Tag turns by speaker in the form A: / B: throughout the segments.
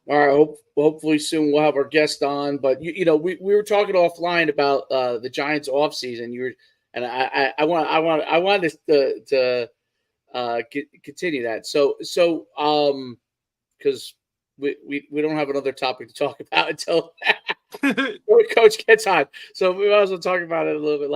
A: All right. Hopefully soon we'll have our guest on. But we were talking offline about the Giants offseason. You were, and I wanted to continue that. Because we don't have another topic to talk about until Coach gets on. So we might as well talk about it a little bit.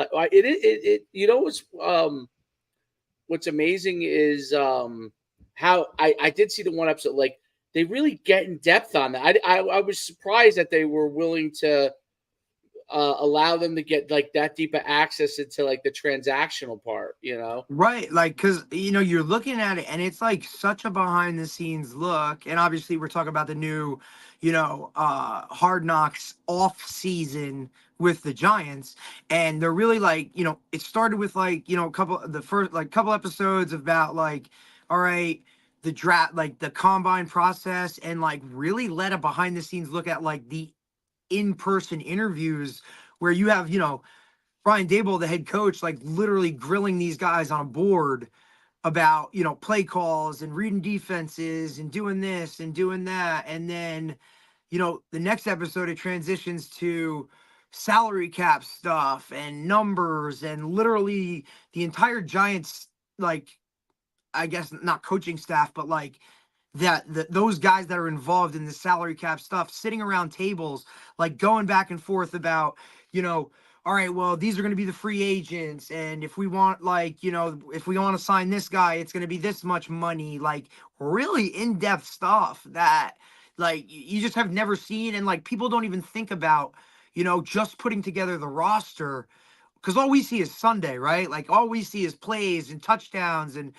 A: What's amazing is how I did see the one episode. Like they really get in depth on that. I was surprised that they were willing to allow them to get like that deep of access into like the transactional part.
B: Right, like, because you're looking at it and it's like such a behind the scenes look. And obviously we're talking about the new Hard Knocks off season with the Giants. And they're really like, it started with like, couple episodes about like, all right, the draft, like the combine process, and like really let a behind the scenes look at like the in-person interviews where you have Brian Daboll, the head coach, like literally grilling these guys on a board about, play calls and reading defenses and doing this and doing that. And then, the next episode, it transitions to salary cap stuff and numbers and literally the entire Giants, like, I guess not coaching staff, but like those guys that are involved in the salary cap stuff sitting around tables, like going back and forth about, all right, well, these are going to be the free agents. And if we want, like, if we want to sign this guy, it's going to be this much money, like really in-depth stuff that like you just have never seen. And like people don't even think about, just putting together the roster, because all we see is Sunday, right? Like all we see is plays and touchdowns and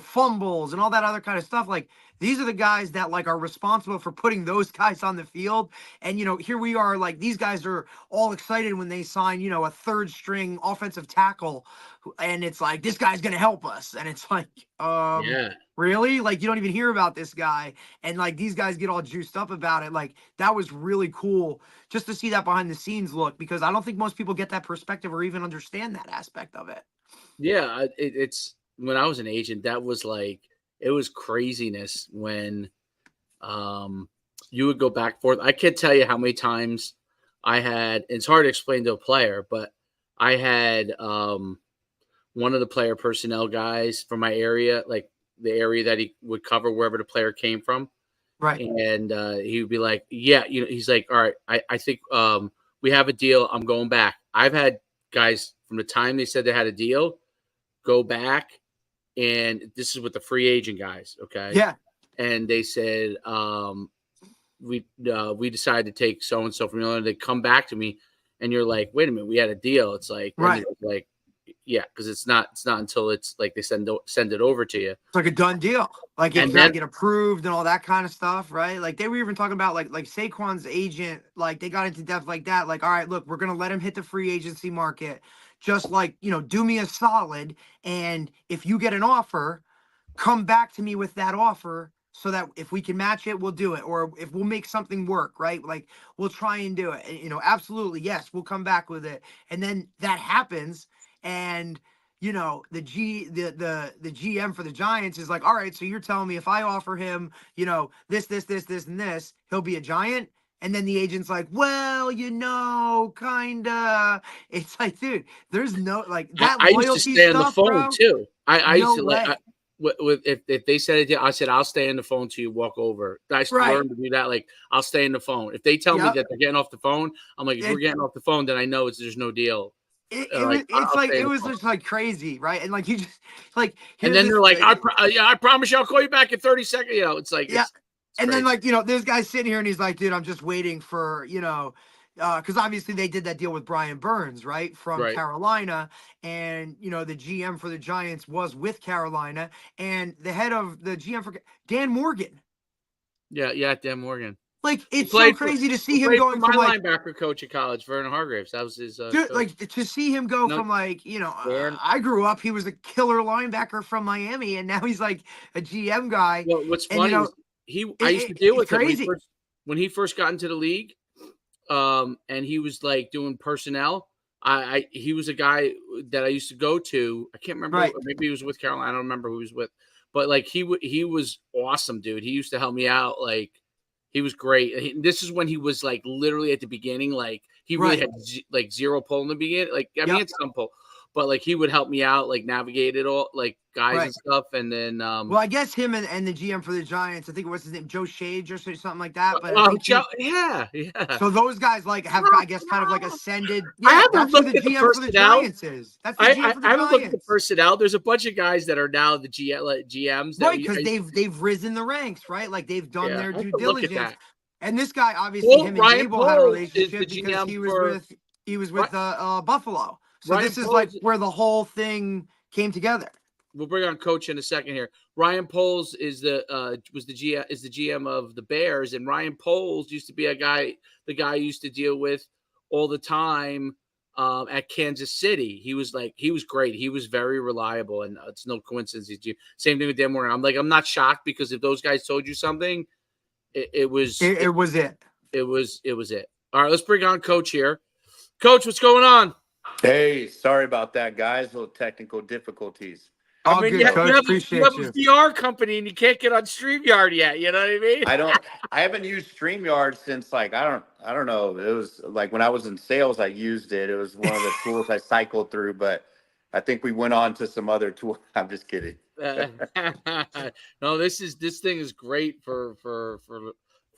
B: fumbles and all that other kind of stuff. Like these are the guys that like are responsible for putting those guys on the field. And here we are, like these guys are all excited when they sign a third string offensive tackle, and it's like this guy's gonna help us, and it's like
A: Yeah.
B: really, like you don't even hear about this guy, and like these guys get all juiced up about it. Like that was really cool just to see that behind the scenes look, because I don't think most people get that perspective or even understand that aspect of it.
A: Yeah. It's when I was an agent, that was like it was craziness when you would go back and forth. I can't tell you how many times I had. It's hard to explain to a player, but I had one of the player personnel guys from my area, like the area that he would cover wherever the player came from.
B: Right.
A: And he would be like, yeah, he's like, all right, I think we have a deal. I'm going back. I've had guys from the time they said they had a deal go back, and this is with the free agent guys, okay?
B: Yeah.
A: And they said, we decided to take so and so from Illinois. They come back to me, and you're like, wait a minute, we had a deal. It's like,
B: Right.
A: like, yeah, because it's not until it's like they send it over to you.
B: It's like a done deal. Like it's
A: And
B: got to
A: then
B: get approved and all that kind of stuff, right? Like they were even talking about like Saquon's agent, like they got into depth like that. Like, all right, look, we're gonna let him hit the free agency market. Just like, do me a solid. And if you get an offer, come back to me with that offer so that if we can match it, we'll do it. Or if we'll make something work, right? Like we'll try and do it. And, absolutely, yes, we'll come back with it. And then that happens. And the GM for the Giants is like, all right, so you're telling me if I offer him, this, and this, he'll be a Giant. And then the agent's like, well, kinda. It's like, dude, there's no like that
A: I used to
B: loyalty
A: stay on the
B: stuff,
A: phone
B: bro.
A: too. I used
B: No
A: to like
B: way.
A: if they said it, I said I'll stay on the phone till you walk over. I
B: Right.
A: learned to do that. Like I'll stay on the phone. If they tell me
B: Yep.
A: that they're getting off the phone, I'm like, if we're
B: It,
A: getting off the phone, then I know there's no deal.
B: it's
A: I'll
B: like
A: stay
B: it
A: on the
B: was
A: phone.
B: just like crazy, right? And like you just like
A: And
B: here's
A: then
B: this
A: they're like, yeah, I promise you, I'll call you back in 30 seconds. It's like
B: yeah.
A: it's
B: And then
A: crazy.
B: like, this guy's sitting here and he's like, dude, I'm just waiting for, because obviously they did that deal with Brian Burns, right, from
A: Right.
B: Carolina, and the GM for the Giants was with Carolina, and the head of the GM for Dan Morgan.
A: Yeah, yeah, Dan Morgan.
B: Like
A: He
B: it's so
A: played for
B: crazy to
A: he
B: see him
A: played for
B: going
A: my
B: from like
A: linebacker coach at college, Vernon Hargraves. That was his
B: dude,
A: coach.
B: like to see him go
A: No,
B: from like
A: Dan.
B: I grew up, he was a killer linebacker from Miami, and now he's like a GM guy,
A: Well, what's
B: and
A: funny is I used to deal
B: it's
A: with him
B: crazy.
A: when he first got into the league. And he was like doing personnel. He was a guy that I used to go to. I can't remember.
B: Right.
A: Maybe he was with Carolina. I don't remember who he was with. But like he was awesome, dude. He used to help me out. Like He was great. This is when he was like literally at the beginning, like he really
B: Right.
A: had like zero pull in the beginning. Like I mean,
B: Yep.
A: it's some pull, but like he would help me out, like navigate it all, like guys and
B: Right.
A: stuff. And then
B: Well, I guess him and the GM for the Giants, I think what's his name, Joe Shage or something like that. But I think he.
A: Yeah, yeah.
B: So those guys like have, I guess, kind of like ascended.
A: I
B: Yeah,
A: haven't
B: that's who the
A: looked at the
B: GM for the
A: personnel.
B: Giants is. That's the GM for the
A: I haven't looked at the
B: Giants.
A: personnel. There's a bunch of guys that are now the GMs that
B: Right, because
A: I used to,
B: they've risen the ranks, right? Like they've done
A: yeah,
B: their
A: I have
B: due
A: to look at
B: diligence.
A: that.
B: And this guy, obviously, him and
A: Ryan
B: Dable had a
A: Poles is the
B: relationship because
A: GM for
B: he was
A: Ry-
B: with Buffalo. So
A: Ryan
B: this is like
A: Poles.
B: where the whole thing came together.
A: We'll bring on Coach in a second here. Ryan Poles is the GM of the Bears, and Ryan Poles used to be the guy I used to deal with all the time at Kansas City. He was great. He was very reliable, and it's no coincidence. Same thing with Dan Moore. I'm not shocked because if those guys told you something, it was
B: It was it.
A: it. All right, let's bring on Coach here. Coach, what's going on?
C: Hey, sorry about that, guys. Little technical difficulties.
A: I
B: All
A: mean,
B: good, Coach.
A: you have
B: Appreciate
A: a
B: you.
A: VR company and you can't get on StreamYard yet. You know what I mean?
C: I haven't used StreamYard since like I don't know. It was like when I was in sales, I used it. It was one of the tools I cycled through, but I think we went on to some other tool. I'm just kidding.
A: Uh, no, this thing is great for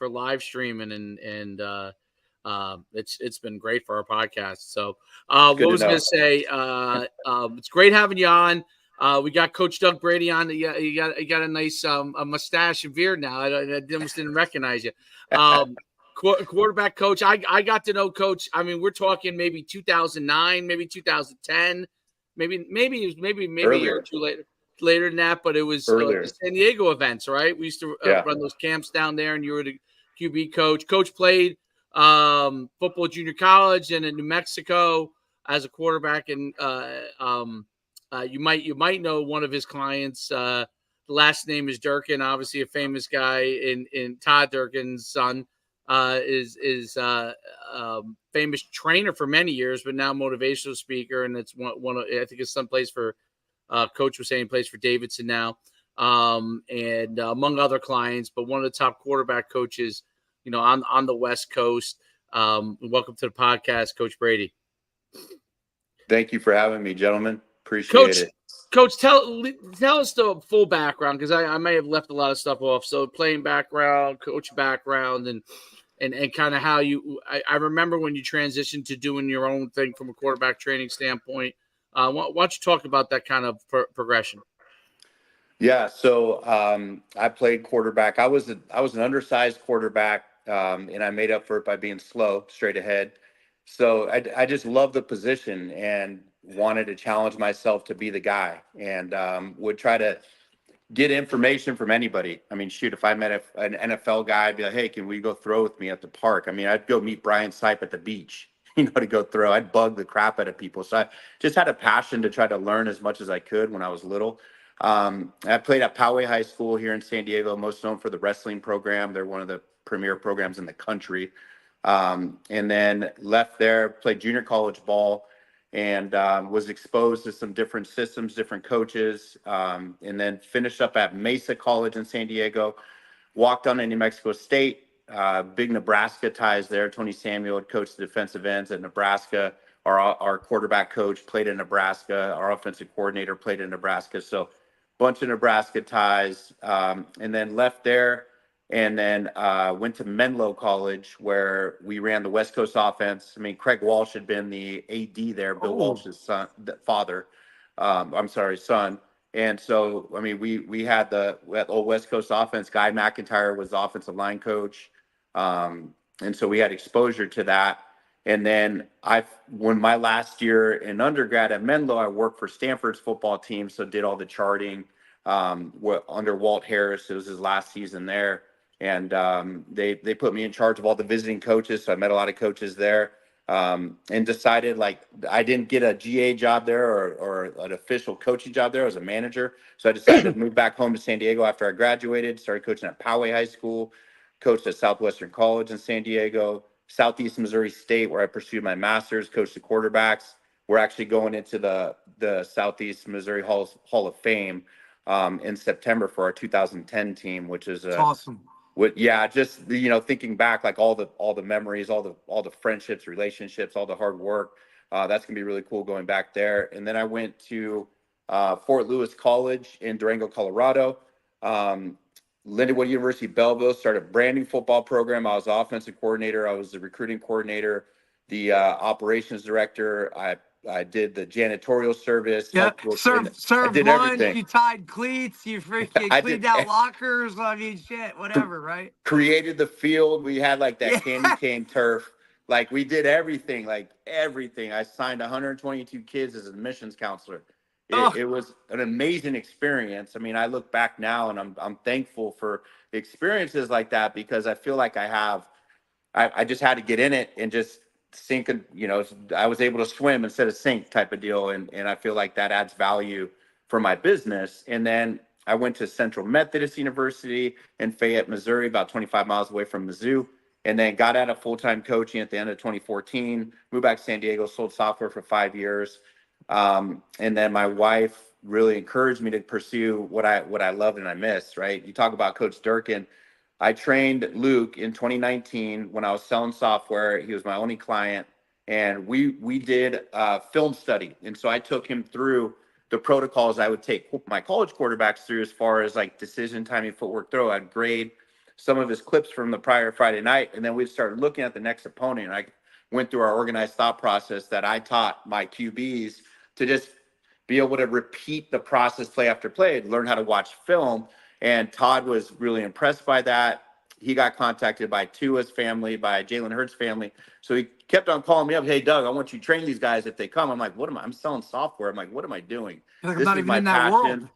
A: live streaming and it's been great for our podcast. So
C: It's
A: what
C: good to
A: was I
C: know.
A: gonna say? It's great having you on. We got Coach Doug Brady on. You got a nice a mustache and beard now. I almost didn't recognize you. Quarterback coach. I got to know Coach. I mean, we're talking maybe 2009, maybe 2010, maybe a year or
C: Earlier,
A: two later than that. But it was the
C: earlier.
A: San Diego events, right? We used to
C: Yeah.
A: run those camps down there, and you were the QB coach. Coach played football junior college and in New Mexico as a quarterback, and you might know one of his clients. The last name is Durkin, obviously a famous guy in Todd Durkin's son. Is famous trainer for many years, but now motivational speaker, and it's one of, I think his son plays for Coach was saying plays for Davidson now, and among other clients, but one of the top quarterback coaches, on the West Coast. Welcome to the podcast, Coach Brady.
C: Thank you for having me, gentlemen. Appreciate it.
A: Coach, tell us the full background because I may have left a lot of stuff off. So playing background, coach background, and kind of how I remember when you transitioned to doing your own thing from a quarterback training standpoint. Why don't you talk about that kind of progression?
C: Yeah, so I played quarterback. I was an undersized quarterback, and I made up for it by being slow, straight ahead. So I just loved the position and wanted to challenge myself to be the guy, and would try to get information from anybody. I mean, shoot, if I met an NFL guy, I'd be like, hey, can we go throw with me at the park? I mean, I'd go meet Brian Sipe at the beach, to go throw. I'd bug the crap out of people. So I just had a passion to try to learn as much as I could when I was little. I played at Poway High School here in San Diego, most known for the wrestling program. They're one of the premier programs in the country. And then left there, played junior college ball, and was exposed to some different systems, different coaches, and then finished up at Mesa College in San Diego. Walked on to New Mexico State. Big Nebraska ties there. Tony Samuel had coached the defensive ends at Nebraska. Our quarterback coach played in Nebraska. Our offensive coordinator played in Nebraska. So bunch of Nebraska ties, and then left there, and then went to Menlo College where we ran the West Coast offense. I mean, Craig Walsh had been the AD there, Bill Walsh's son. And so, I mean, we had the old West Coast offense. Guy McIntyre was the offensive line coach, and so we had exposure to that. And then when my last year in undergrad at Menlo, I worked for Stanford's football team, so did all the charting under Walt Harris. It was his last season there, and they put me in charge of all the visiting coaches. So I met a lot of coaches there, and decided like I didn't get a GA job there or an official coaching job there. I was a manager, so I decided to move back home to San Diego after I graduated. Started coaching at Poway High School, coached at Southwestern College in San Diego. Southeast Missouri State, where I pursued my master's, coached the quarterbacks. We're actually going into the Southeast Missouri Hall of Fame in September for our 2010 team, which is
B: It's awesome.
C: Yeah, just thinking back, like all the memories, all the friendships, relationships, all the hard work. That's gonna be really cool going back there. And then I went to Fort Lewis College in Durango, Colorado. Um, Lindenwood University Belleville, started a brand new football program. I was the offensive coordinator. I was the recruiting coordinator, the operations director. I did the janitorial service.
B: Yeah,
C: And I
B: served
C: did
B: lunch.
C: everything.
B: You tied cleats. You freaking
C: I
B: cleaned
C: did.
B: out lockers. I mean, shit, whatever, right?
C: Created the field. We had like that
B: Yeah.
C: candy cane turf. Like we did everything, like everything. I signed 122 kids as an admissions counselor.
B: Oh,
C: It was an amazing experience. I mean, I look back now and I'm thankful for experiences like that because I feel like I just had to get in it and just sink. I was able to swim instead of sink type of deal. And I feel like that adds value for my business. And then I went to Central Methodist University in Fayette, Missouri, about 25 miles away from Mizzou. And then got out of full-time coaching at the end of 2014, moved back to San Diego, sold software for 5 years. And then my wife really encouraged me to pursue what I loved and I missed, right? You talk about Coach Durkin. I trained Luke in 2019 when I was selling software. He was my only client, and we did a film study. And so I took him through the protocols I would take my college quarterbacks through as far as like decision timing, footwork, throw. I'd grade some of his clips from the prior Friday night, and then we'd start looking at the next opponent. And I went through our organized thought process that I taught my QBs to just be able to repeat the process play after play, learn how to watch film. And Todd was really impressed by that. He got contacted by Tua's family, by Jalen Hurts' family. So he kept on calling me up. Hey, Doug, I want you to train these guys if they come. I'm like, what am I? I'm selling software. I'm like, what am I doing?
B: like I'm
C: This
B: not
C: is
B: even
C: my
B: in that world.
C: passion.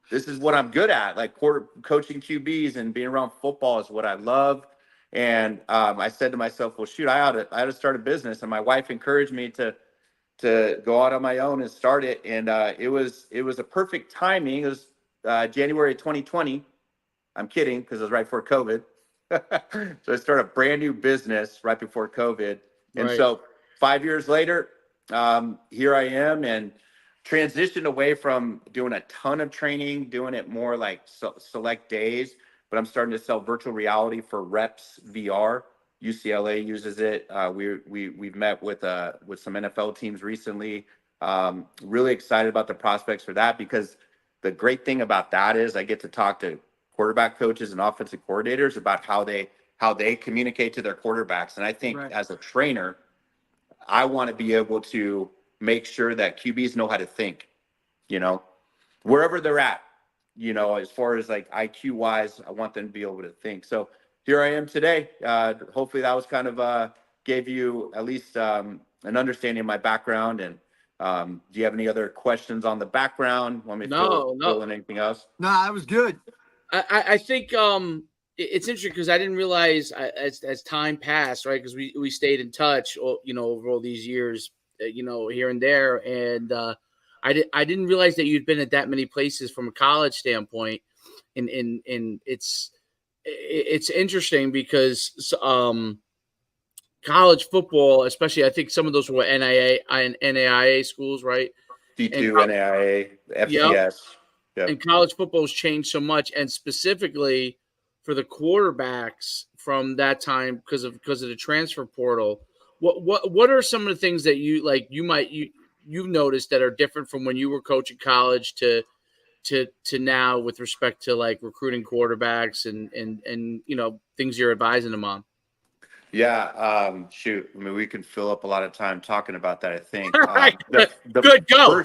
C: This is what I'm good at. Like coaching QBs and being around football is what I love. And I said to myself, well, shoot, I ought to start a business. And my wife encouraged me to go out on my own and start it. And it was a perfect timing. It was January 2020. I'm kidding because it was right before COVID. So I started a brand new business right before COVID. And
A: Right.
C: so 5 years later, here I am and transitioned away from doing a ton of training, doing it more like select days. But I'm starting to sell virtual reality for Reps VR. UCLA uses it. We've met with some NFL teams recently. Really excited about the prospects for that because the great thing about that is I get to talk to quarterback coaches and offensive coordinators about how they communicate to their quarterbacks. And I think
B: Right.
C: as a trainer, I want to be able to make sure that QBs know how to think, wherever they're at, as far as like IQ wise, I want them to be able to think. So here I am today. Hopefully that was kind of gave you at least an understanding of my background. And do you have any other questions on the background? Want me to
A: No,
C: fill in anything else?
B: No, that was good.
A: I think it's interesting because I didn't realize as time passed, right? Because we stayed in touch, over all these years, here and there, and I didn't realize that you'd been at that many places from a college standpoint, and it's interesting because college football, especially, I think some of those were NAIA schools, right? And
C: D2, NAIA,
A: yep,
C: FCS. Yep.
A: and college football has changed so much, and specifically for the quarterbacks from that time because of the transfer portal. What are some of the things that you've noticed that are different from when you were coaching college to now with respect to like recruiting quarterbacks and things you're advising them on?
C: Yeah, shoot. I mean, we can fill up a lot of time talking about that, I think.
A: All right,
C: The
A: good, go.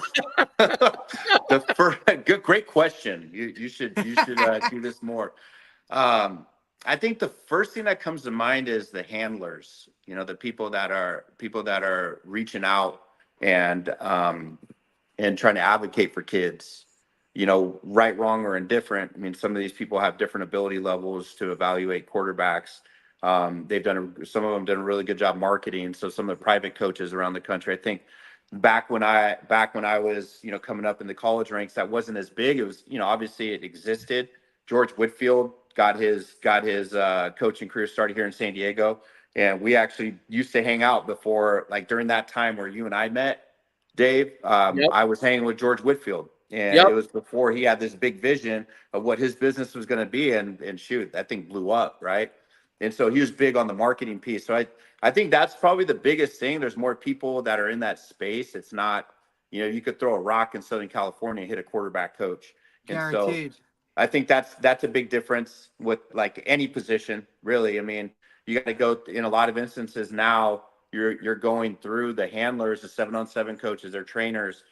C: Great question. You should do this more. I think the first thing that comes to mind is the handlers. The people that are reaching out and trying to advocate for kids. Right, wrong, or indifferent. I mean, some of these people have different ability levels to evaluate quarterbacks. Some of them done a really good job marketing. So some of the private coaches around the country, I think back when I was, coming up in the college ranks, that wasn't as big. It was, obviously it existed. George Whitfield got his coaching career started here in San Diego. And we actually used to hang out before, like during that time where you and I met, Dave.
A: Yep.
C: I was hanging with George Whitfield And
A: Yep.
C: it was before he had this big vision of what his business was going to be. And shoot, that thing blew up, right? And so he was big on the marketing piece. So I think that's probably the biggest thing. There's more people that are in that space. It's not, you could throw a rock in Southern California and hit a quarterback coach. And so
B: Guaranteed.
C: I think that's a big difference with like any position, really. I mean, you got to go in a lot of instances now. You're going through the handlers, the 7-on-7 coaches, their trainers.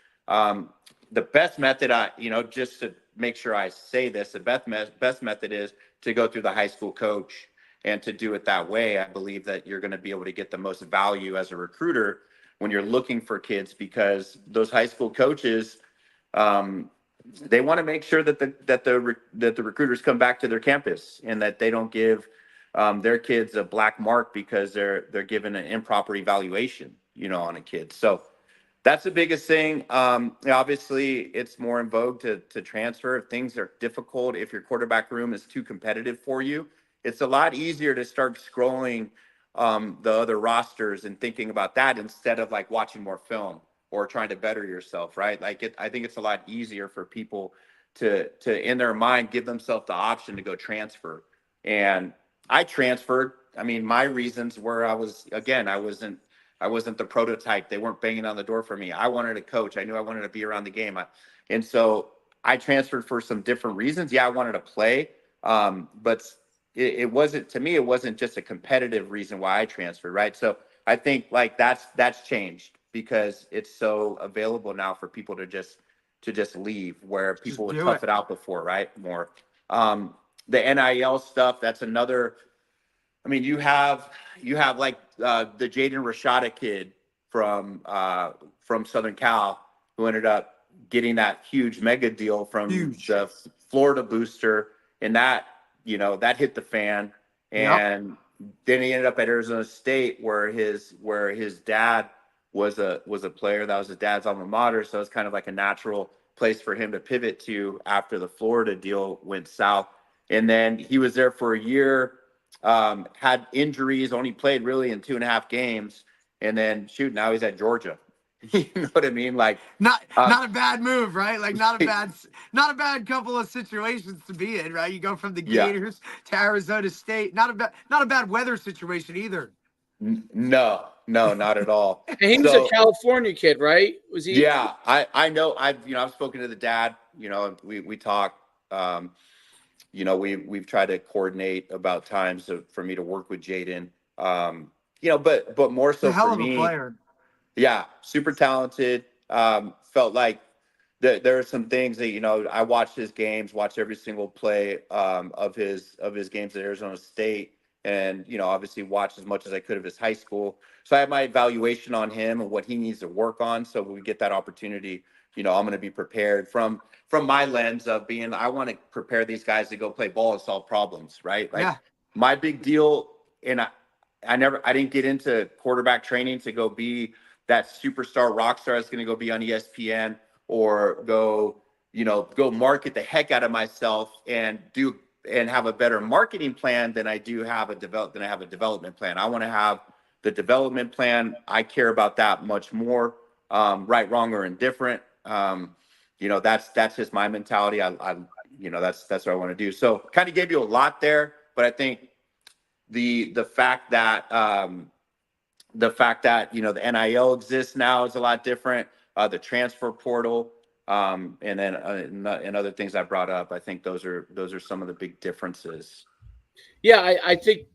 C: The best method, just to make sure I say this, the best method is to go through the high school coach, and to do it that way. I believe that you're going to be able to get the most value as a recruiter when you're looking for kids, because those high school coaches, they want to make sure that the recruiters come back to their campus, and that they don't give their kids a black mark because they're given an improper evaluation, on a kid. So that's the biggest thing. Obviously, it's more in vogue to transfer if things are difficult. If your quarterback room is too competitive for you, it's a lot easier to start scrolling the other rosters and thinking about that, instead of like watching more film or trying to better yourself, right? I think it's a lot easier for people to in their mind give themselves the option to go transfer. And I transferred. I mean, my reasons were I wasn't the prototype. They weren't banging on the door for me. I wanted to coach. I knew I wanted to be around the game. And so I transferred for some different reasons. Yeah, I wanted to play. But it wasn't, to me, it wasn't just a competitive reason why I transferred, right? So I think like that's changed, because it's so available now for people to just leave, where people would tough it out before, right? More. The NIL stuff, that's another. I mean, you have like the Jaden Rashada kid from Southern Cal, who ended up getting that huge mega deal from the Florida booster, and that hit the fan.
B: Yep.
C: And then he ended up at Arizona State, where his dad was a player. That was his dad's alma mater, so it's kind of like a natural place for him to pivot to after the Florida deal went south. And then he was there for a year. Had injuries, only played really in 2.5 games, and then now he's at Georgia. You know what I mean? Like
B: not a bad move, right? Like not a bad couple of situations to be in, right? You go from the Gators to Arizona State. Not a bad weather situation either.
C: No, not at all.
A: And he was a California kid, right? Was he?
C: Yeah, I know. I've spoken to the dad. We talk. We've tried to coordinate about times for me to work with Jaden. But more so
B: hell
C: for
B: of a
C: me.
B: player.
C: Yeah, super talented. Felt like there are some things that I watched his games, watched every single play of his games at Arizona State, and obviously watched as much as I could of his high school. So I have my evaluation on him and what he needs to work on. So when we get that opportunity, I'm going to be prepared from my lens of being, I want to prepare these guys to go play ball and solve problems, right? Like my big deal, and I didn't get into quarterback training to go be that superstar rock star that's going to go be on ESPN, or go market the heck out of myself and have a better marketing plan than I have a development plan. I want to have the development plan. I care about that much more, right, wrong, or indifferent. That's just my mentality. That's what I want to do. So kind of gave you a lot there, but I think the fact that the NIL exists now is a lot different. The transfer portal, and then and other things I brought up. I think those are some of the big differences.
A: Yeah, I think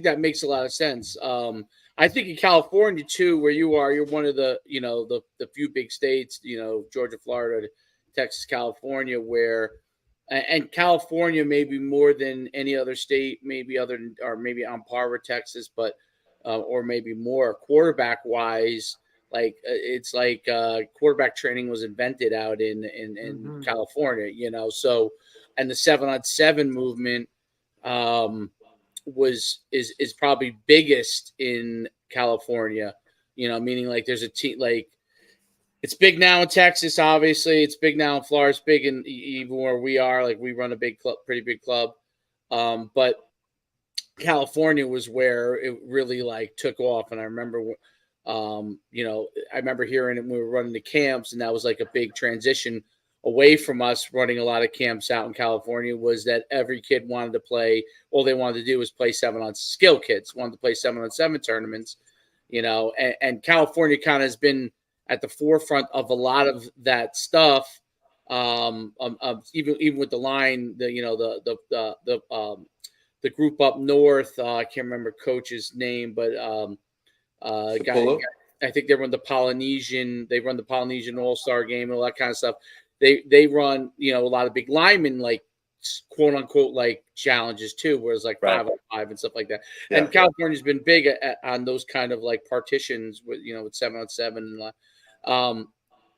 A: that makes a lot of sense. I think in California too, where you are, you're one of the the few big states, Georgia, Florida, Texas, California, where and California maybe more than any other state, maybe on par with Texas, but or maybe more quarterback wise. Like it's like quarterback training was invented out in California, So, and the 7-on-7 movement is probably biggest in California. Meaning like there's a team like it's big now in Texas. Obviously, it's big now in Florida. It's big in even where we are. Like we run a big club, pretty big club. But California was where it really like took off, and I remember, I remember hearing it when we were running the camps, and that was like a big transition away from us running a lot of camps out in California was that every kid wanted to play. All they wanted to do was play skill kids wanted to play 7-on-7 tournaments, and California kind of has been at the forefront of a lot of that stuff. Even with the line, the group up north, I can't remember coach's name, but guy, I think they run the Polynesian All-Star game and all that kind of stuff. They run, a lot of big linemen, like quote unquote, like challenges too, whereas like 5-on-5 and stuff like that. Yeah. And California's been big on those kind of like partitions with, with 7-on-7.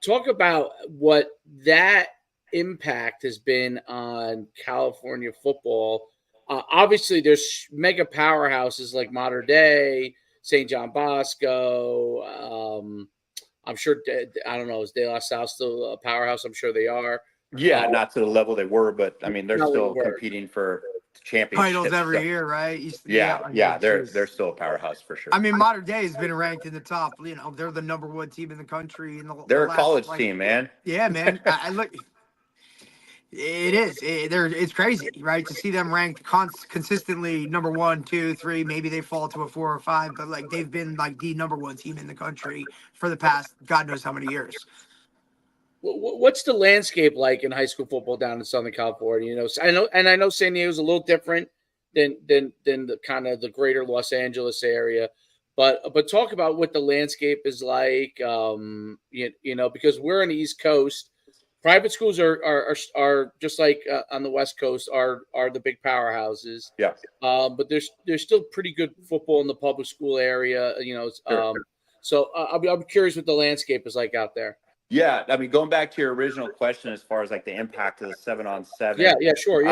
A: Talk about what that impact has been on California football. Obviously, there's mega powerhouses like Mater Dei, St. John Bosco. I'm sure, I don't know, is De La Salle still a powerhouse? I'm sure they are.
C: Yeah, not to the level they were, but I mean, they're still competing for championships.
B: Titles every year, right?
C: They're still a powerhouse for sure.
B: I mean, Mater Dei has been ranked in the top. They're the number 1 team in the country.
C: They're a college team, man.
B: Yeah, man. I look. It is. It's crazy, right? To see them ranked consistently number 1, 2, 3. Maybe they fall to a 4 or 5, but like they've been like the number 1 team in the country for the past God knows how many years.
A: What's the landscape like in high school football down in Southern California? I know San Diego's a little different than the kind of the greater Los Angeles area, but talk about what the landscape is like. Because we're on the East Coast. Private schools are just like on the West Coast are the big powerhouses.
C: Yeah.
A: But there's still pretty good football in the public school area. Sure. So I'm curious what the landscape is like out there.
C: Yeah, I mean, going back to your original question as far as like the impact of the 7-on-7.
A: Yeah, sure.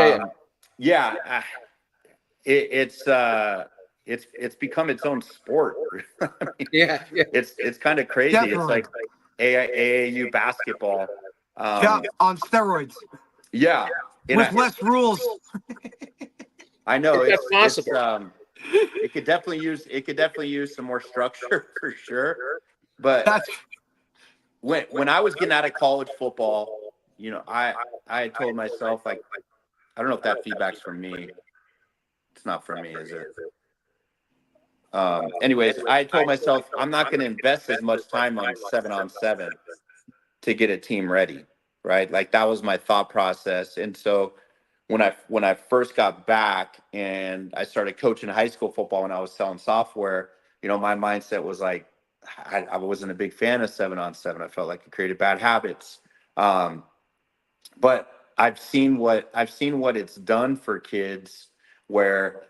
C: It's become its own sport. I mean,
A: yeah.
C: It's kind of crazy. Definitely. It's like AAU basketball.
B: On steroids.
C: Yeah,
B: with less rules.
C: I know
A: that's possible.
C: It could definitely use some more structure for sure. But when I was getting out of college football, I had told myself, like, I don't know if that feedback's from me. It's not from me, is it? Anyways, I told myself I'm not going to invest as much time on 7-on-7 to get a team ready, right? Like that was my thought process. And so when I first got back and I started coaching high school football when I was selling software, my mindset was like, I wasn't a big fan of 7-on-7. I felt like it created bad habits. But I've seen what it's done for kids, where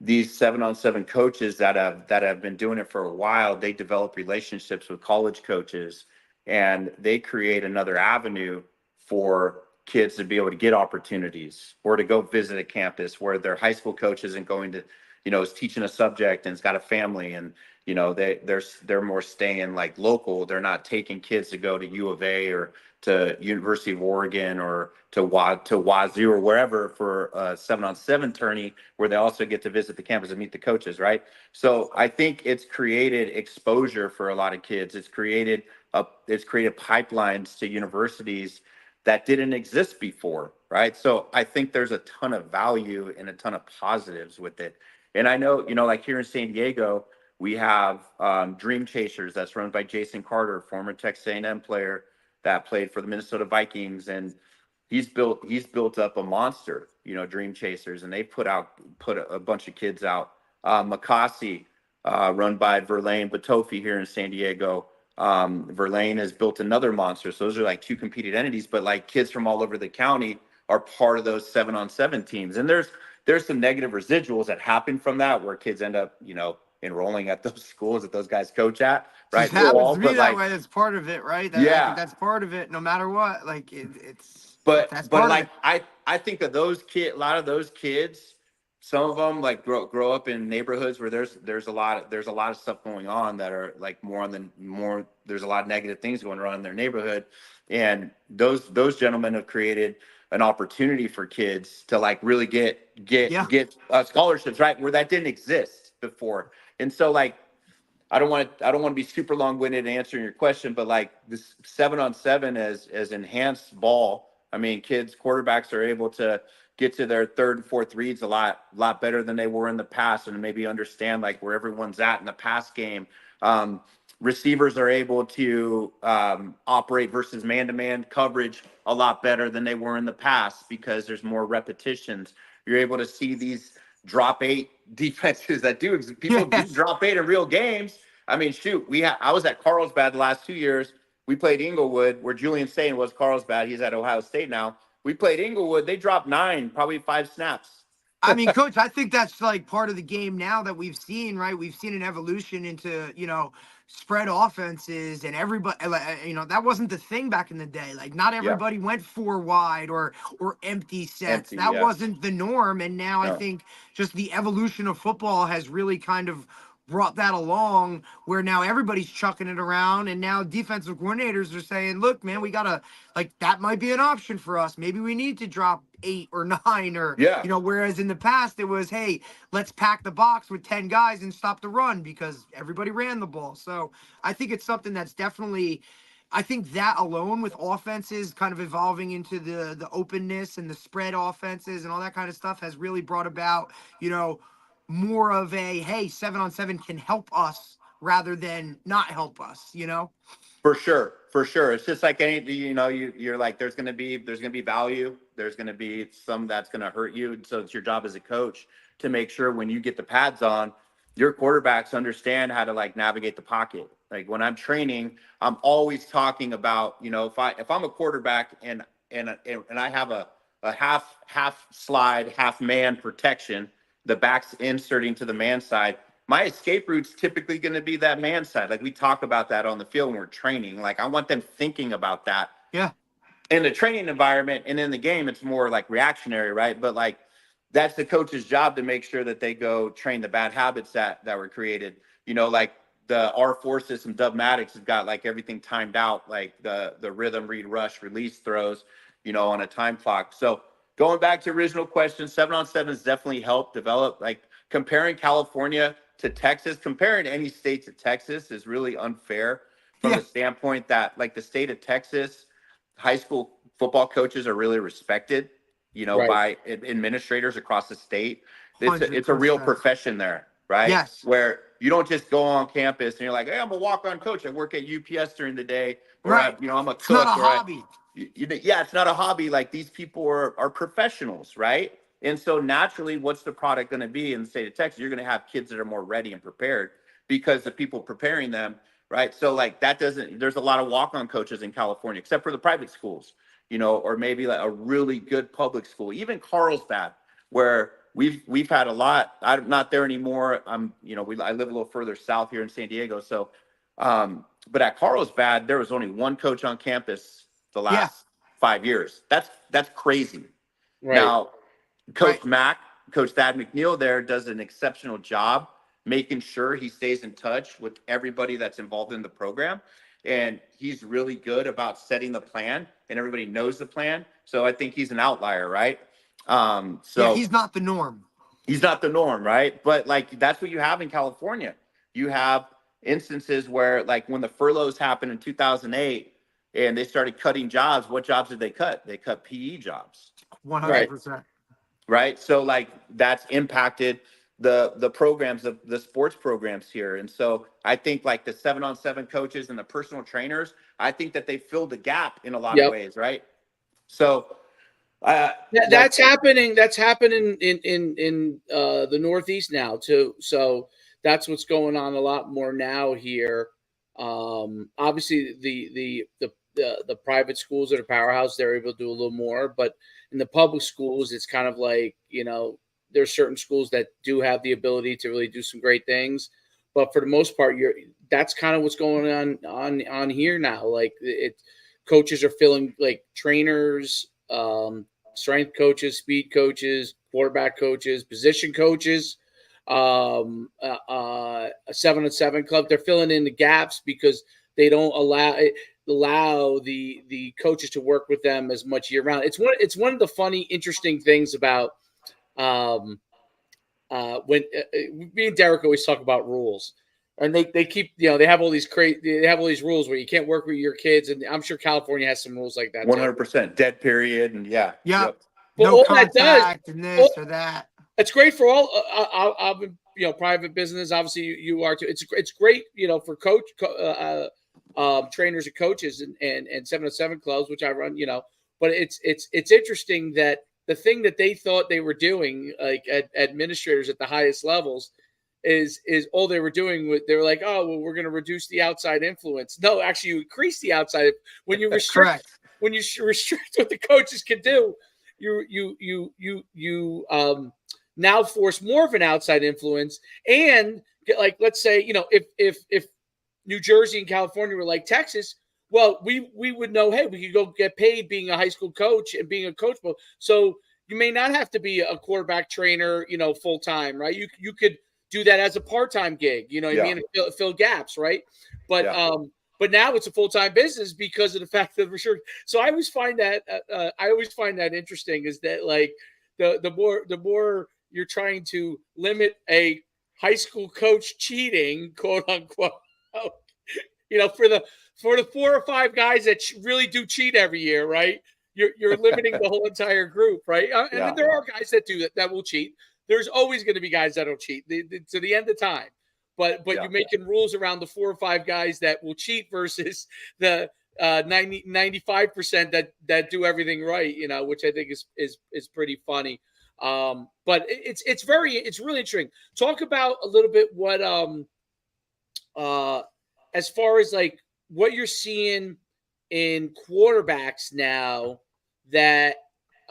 C: these 7-on-7 coaches that have been doing it for a while, they develop relationships with college coaches, and they create another avenue for kids to be able to get opportunities or to go visit a campus where their high school coach isn't going to, is teaching a subject and has got a family, and they're more staying like local. They're not taking kids to go to U of A or to University of Oregon or to Wazoo or wherever for a 7-on-7 tourney, where they also get to visit the campus and meet the coaches, right? So I think it's created exposure for a lot of kids. It's created pipelines to universities that didn't exist before, right? So I think there's a ton of value and a ton of positives with it. And I know, like here in San Diego, we have Dream Chasers that's run by Jason Carter, former Texas A&M player that played for the Minnesota Vikings, and he's built up a monster, Dream Chasers, and they put a bunch of kids out. Makasi, run by Verlaine Batofi here in San Diego. Verlaine has built another monster. So those are like two competing entities, but like kids from all over the county are part of those 7-on-7 teams. And there's some negative residuals that happen from that, where kids end up, enrolling at those schools that those guys coach at, right?
B: It happens to me that way. That's part of it, right? I think that's part of it, no matter what. Like that's part
C: like
B: of it.
C: I think of those kids, a lot of those kids, some of them like grow up in neighborhoods where there's a lot of stuff going on that are like there's a lot of negative things going on in their neighborhood, and those gentlemen have created an opportunity for kids to like really get scholarships, right, where that didn't exist before. And so like I don't want to be super long-winded in answering your question, but like this 7-on-7 as enhanced ball I mean, quarterbacks are able to get to their third and fourth reads a lot better than they were in the past, and maybe understand like where everyone's at in the pass game. Receivers are able to operate versus man-to-man coverage a lot better than they were in the past because there's more repetitions. You're able to see these drop 8 defenses that do drop 8 in real games. I mean, shoot, I was at Carlsbad the last 2 years. We played Inglewood, where Julian Stain was Carlsbad. He's at Ohio State now. We played Inglewood. They dropped 9, probably 5 snaps.
B: I mean, Coach, I think that's like part of the game now that we've seen, right? We've seen an evolution into, spread offenses, and everybody, that wasn't the thing back in the day. Like, not everybody went 4 wide or empty sets. That wasn't the norm. And now I think just the evolution of football has really kind of brought that along, where now everybody's chucking it around, and now defensive coordinators are saying, look, man, we gotta, like, that might be an option for us. Maybe we need to drop 8 or 9, or whereas in the past it was, hey, let's pack the box with 10 guys and stop the run because everybody ran the ball. So I think it's something that's definitely, I think that alone, with offenses kind of evolving into the openness and the spread offenses and all that kind of stuff, has really brought about, more of a, hey, 7-on-7 can help us rather than not help us,
C: For sure. It's just like anything, you're like, there's gonna be value. There's gonna be some that's gonna hurt you. So it's your job as a coach to make sure when you get the pads on, your quarterbacks understand how to like navigate the pocket. Like when I'm training, I'm always talking about, if I'm a quarterback and I have a half slide, half man protection, the back's inserting to the man side, my escape route's typically going to be that man side. Like we talk about that on the field when we're training. Like I want them thinking about that.
B: Yeah.
C: In the training environment and in the game, it's more like reactionary, right? But like that's the coach's job to make sure that they go train the bad habits that were created. Like the R4 system, Dubmatics has got like everything timed out, like the rhythm, read, rush, release throws, on a time clock. So going back to original question, 7-on-7 has definitely helped develop. Like comparing California to Texas, comparing any state to Texas is really unfair from the standpoint that like the state of Texas, high school football coaches are really respected, by administrators across the state. It's a real profession there, right?
B: Yes.
C: Where you don't just go on campus and you're like, hey, I'm a walk-on coach. I work at UPS during the day. Or I'm a cook.
B: It's not a hobby.
C: It's not a hobby. Like these people are professionals, right? And so naturally, what's the product going to be in the state of Texas? You're going to have kids that are more ready and prepared because the people preparing them, right? So like there's a lot of walk-on coaches in California, except for the private schools, or maybe like a really good public school, even Carlsbad, where we've had a lot. I'm not there anymore. I live a little further south here in San Diego. So, but at Carlsbad, there was only one coach on campus the last 5 years. That's crazy. Right. Now, Coach Thad McNeil there does an exceptional job making sure he stays in touch with everybody that's involved in the program. And he's really good about setting the plan, and everybody knows the plan. So I think he's an outlier, right?
B: He's not the norm.
C: He's not the norm, right? But like that's what you have in California. You have instances where like when the furloughs happened in 2008 and they started cutting jobs, what jobs did they cut? They cut PE jobs.
B: 100%.
C: Right. So like that's impacted the programs, of the sports programs here. And so I think like the 7-on-7 coaches and the personal trainers, I think that they filled the gap in a lot of ways. Right. So
A: that's happening. That's happening in the Northeast now too. So that's what's going on a lot more now here. Obviously the private schools that are powerhouse, they're able to do a little more, but in the public schools, it's kind of like, there's certain schools that do have the ability to really do some great things, but for the most part, that's kind of what's going on here now. Like coaches are filling like trainers, strength coaches, speed coaches, quarterback coaches, position coaches, a 7-on-7 club. They're filling in the gaps because they don't allow the coaches to work with them as much year round. It's one of the funny, interesting things about when me and Derek always talk about rules, And they keep, they have all these rules where you can't work with your kids, and I'm sure California has some rules like that too.
C: 100% dead period, and
B: Yep.
C: yep.
A: But
B: No
A: all that does,
B: contact and this or that.
A: it's great for all private business. Obviously, you are too. It's great, for trainers and coaches and 707 clubs, which I run. But it's interesting that the thing that they thought they were doing, like administrators at the highest levels, is all they were doing. They were like, oh, well, we're going to reduce the outside influence. No, actually, you increase the outside when you restrict.
B: Correct.
A: When you restrict what the coaches can do, you now force more of an outside influence. And like, let's say, if New Jersey and California were like Texas, well, we would know, hey, we could go get paid being a high school coach and being a coach. So you may not have to be a quarterback trainer, full time, right? You could do that as a part-time gig, what I mean, fill gaps, right? But now it's a full-time business because of the fact that we're sure. So I always find that interesting, is that like the more you're trying to limit a high school coach cheating, quote unquote, for the 4 or 5 guys that really do cheat every year, right? You're limiting the whole entire group, right? And there are guys that do that will cheat. There's always going to be guys that'll cheat to the end of time. But you're making rules around the 4 or 5 guys that will cheat versus the 95% that do everything right, which I think is pretty funny. But it's really interesting. Talk about a little bit what as far as like what you're seeing in quarterbacks now that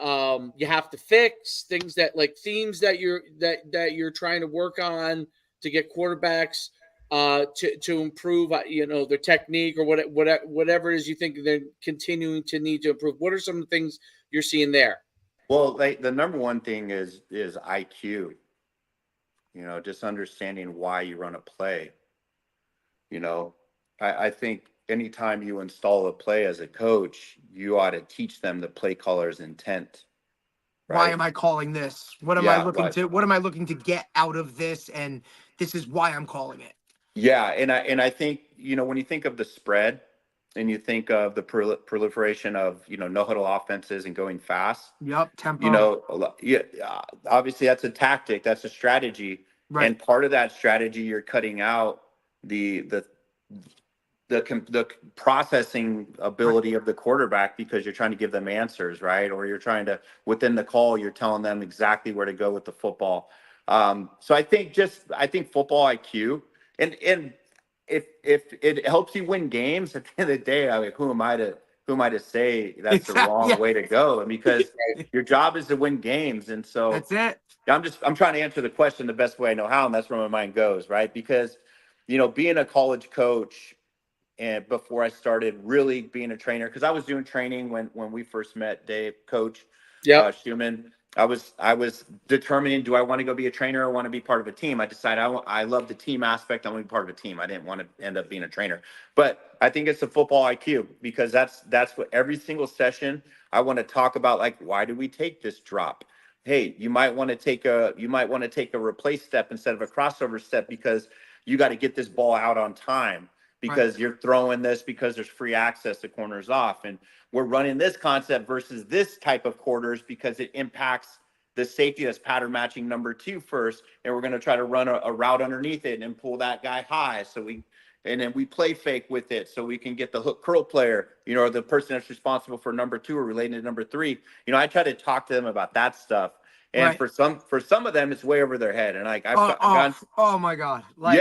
A: you have to fix, things that like themes that you're trying to work on to get quarterbacks to improve, their technique or whatever it is you think they're continuing to need to improve. What are some of the things you're seeing there?
C: Well, the number one thing is IQ. Just understanding why you run a play. I think anytime you install a play as a coach, you ought to teach them the play caller's intent. Right?
B: Why am I calling this? What am I looking to get out of this? And this is why I'm calling it.
C: Yeah. And I think, when you think of the spread and you think of the proliferation of, no huddle offenses and going fast.
B: Yep. Tempo.
C: Obviously that's a tactic. That's a strategy.
B: Right.
C: And part of that strategy, you're cutting out the processing ability of the quarterback because you're trying to give them answers, right? Or you're trying to, within the call, you're telling them exactly where to go with the football. So I think football IQ, and if it helps you win games, at the end of the day, I mean, who am I to say that's the wrong way to go? And because your job is to win games, and so
B: that's it.
C: I'm trying to answer the question the best way I know how, and that's where my mind goes, right? Because being a college coach. And before I started really being a trainer, because I was doing training when we first met, Dave, Coach Schuman. I was determining, do I want to go be a trainer or want to be part of a team? I decided I love the team aspect. I want to be part of a team. I didn't want to end up being a trainer. But I think it's the football IQ, because that's what every single session I want to talk about. Like, why do we take this drop? Hey, you might want to take a replace step instead of a crossover step because you got to get this ball out on time. Because you're throwing this because there's free access to corners off. And we're running this concept versus this type of quarters because it impacts the safety that's pattern matching number 2 first. And we're going to try to run a route underneath it and pull that guy high. And then we play fake with it so we can get the hook curl player, or the person that's responsible for number 2 or relating to number 3. I try to talk to them about that stuff. And for some of them, it's way over their head. And like,
B: oh my God. Like,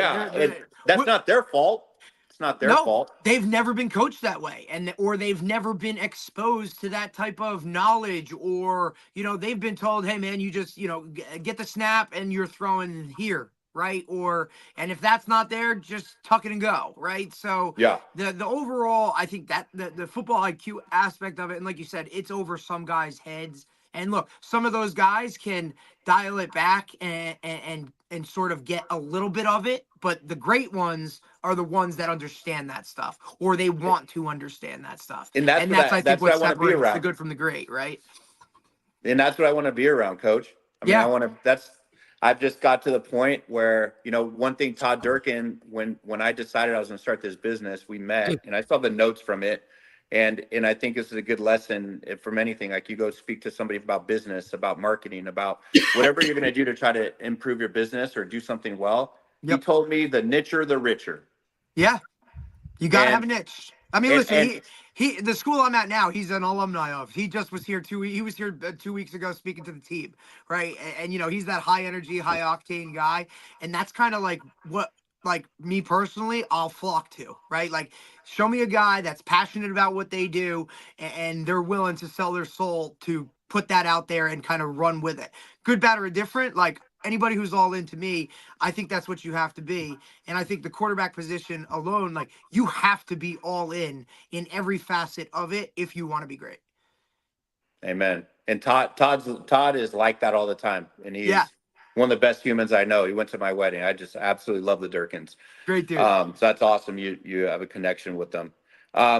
C: that's not their fault. It's not their fault.
B: They've never been coached that way, or they've never been exposed to that type of knowledge, or they've been told, hey man, you just get the snap and you're throwing here, right? And if that's not there, just tuck it and go, right? So the overall, I think that the football IQ aspect of it, and like you said, it's over some guys' heads. And look, some of those guys can dial it back and sort of get a little bit of it, but the great ones are the ones that understand that stuff, or they want to understand that stuff.
C: And that's I think what separates
B: the good from the great, right?
C: And that's what I want to be around, Coach. I mean, I've just got to the point where, one thing Todd Durkin, when I decided I was going to start this business, we met and I saw the notes from it. And I think this is a good lesson from anything. Like, you go speak to somebody about business, about marketing, about whatever you're going to do to try to improve your business or do something well. He
B: Yep.
C: told me the nicher, the richer.
B: Yeah. You got to have a
C: And,
B: niche. I mean,
C: and,
B: listen, the school I'm at now, he's an alumni of. He just was here he was here 2 weeks ago speaking to the team, right? And he's that high energy, high octane guy, and that's kind of like what, like, me personally, I'll flock to, right? Like, show me a guy that's passionate about what they do, and they're willing to sell their soul to put that out there and kind of run with it. Good, bad, or indifferent, like anybody who's all into me, I think that's what you have to be. And I think the quarterback position alone, like, you have to be all in every facet of it if you want to be great.
C: Amen. And Todd is like that all the time. And he's one of the best humans I know. He went to my wedding. I just absolutely love the Durkins.
B: Great dude.
C: So that's awesome. You have a connection with them.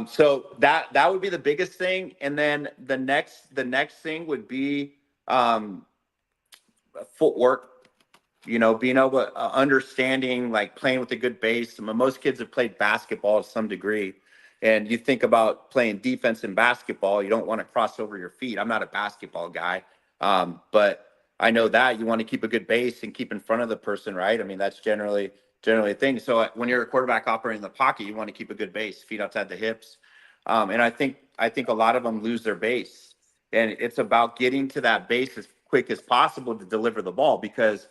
C: So that would be the biggest thing. And then the next thing would be footwork. Being able to understanding, like, playing with a good base. I mean, most kids have played basketball to some degree. And you think about playing defense in basketball, you don't want to cross over your feet. I'm not a basketball guy, but I know that you want to keep a good base and keep in front of the person, right? I mean, that's generally a thing. So when you're a quarterback operating in the pocket, you want to keep a good base, feet outside the hips. And I think a lot of them lose their base. And it's about getting to that base as quick as possible to deliver the ball, because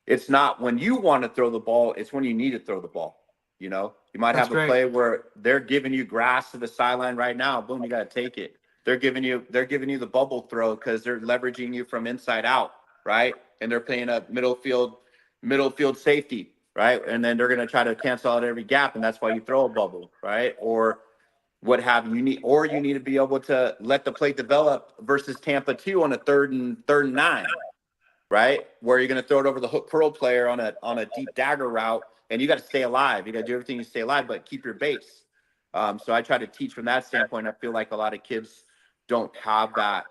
C: it's not when you want to throw the ball, it's when you need to throw the ball. You might have a play where they're giving you grass to the sideline right now. Boom, you got to take it. They're giving you the bubble throw because they're leveraging you from inside out, right? And they're playing a middle field safety, right? And then they're going to try to cancel out every gap, and that's why you throw a bubble, right? Or what have you need, or you need to be able to let the play develop versus Tampa 2 on a third and 9. Right, where you're going to throw it over the hook curl player on a deep dagger route, and you got to stay alive. You got to do everything to stay alive, but keep your base. So I try to teach from that standpoint. I feel like a lot of kids don't have that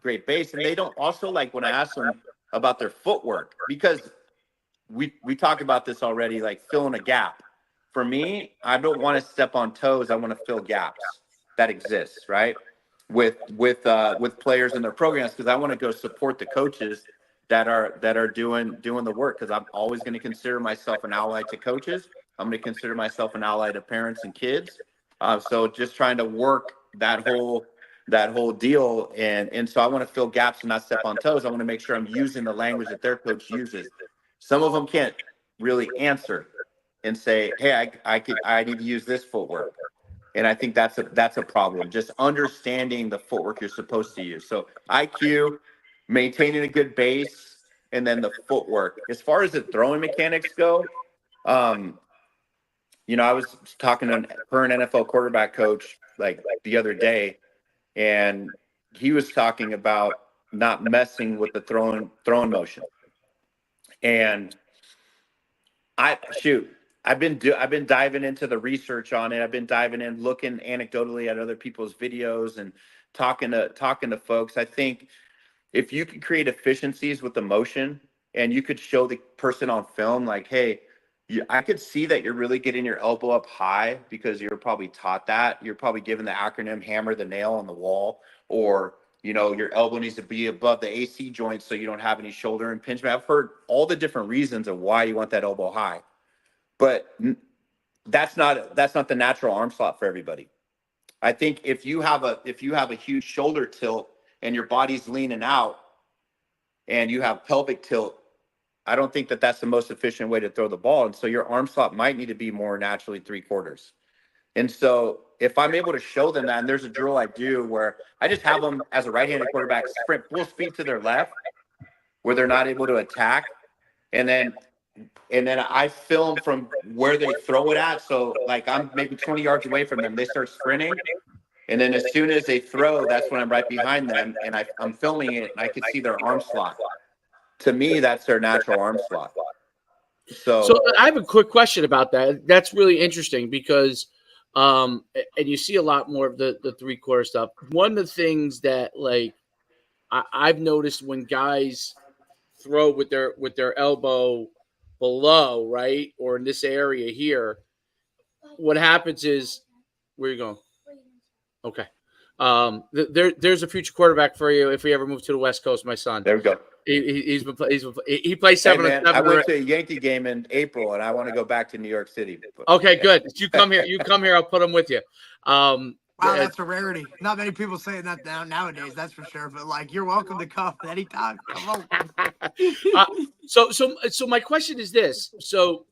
C: great base, and they don't also, like, when I ask them about their footwork, because we talked about this already, like filling a gap. For me, I don't want to step on toes. I want to fill gaps that exist, right, with players in their programs, because I want to go support the coaches that are doing the work, because I'm always going to consider myself an ally to coaches. I'm going to consider myself an ally to parents and kids. So just trying to work that whole deal, and so I want to fill gaps and not step on toes. I want to make sure I'm using the language that their coach uses. Some of them can't really answer and say, "Hey, I need to use this footwork," and I think that's a problem. Just understanding the footwork you're supposed to use. So IQ, maintaining a good base, and then the footwork. As far as the throwing mechanics go, I was talking to a current NFL quarterback coach like the other day, and he was talking about not messing with the throwing motion. And I've been diving into the research on it. I've been diving in, looking anecdotally at other people's videos and talking to folks. I think if you could create efficiencies with the motion, and you could show the person on film, like, hey, I could see that you're really getting your elbow up high because you're probably taught that. You're probably given the acronym hammer the nail on the wall, or your elbow needs to be above the AC joint so you don't have any shoulder impingement. I've heard all the different reasons of why you want that elbow high, but that's not the natural arm slot for everybody. I think if you have a huge shoulder tilt and your body's leaning out and you have pelvic tilt, I don't think that that's the most efficient way to throw the ball. And so your arm slot might need to be more naturally 3/4. And so if I'm able to show them that, and there's a drill I do where I just have them as a right-handed quarterback sprint full speed to their left where they're not able to attack. And then I film from where they throw it at. So like I'm maybe 20 yards away from them. They start sprinting. And then as soon as they throw, that's when I'm right behind them. And I'm filming it, and I can see their arm slot. To me, that's their natural arm slot.
A: So I have a quick question about that. That's really interesting because and you see a lot more of the 3/4 stuff. One of the things that, like, I've noticed when guys throw with their elbow below, right, or in this area here, what happens is, where are you going? Okay. There's a future quarterback for you if we ever move to the West Coast, my son.
C: There we go.
A: He plays
C: Hey
A: 7 on
C: man,
A: 7
C: I went
A: already.
C: to a Yankee game in April, and I want to go back to New York City.
A: Okay, good. You come here. You come here. I'll put him with you.
B: Wow, that's a rarity. Not many people saying that nowadays, that's for sure. But like, you're welcome to come anytime. Come on.
A: So my question is this. So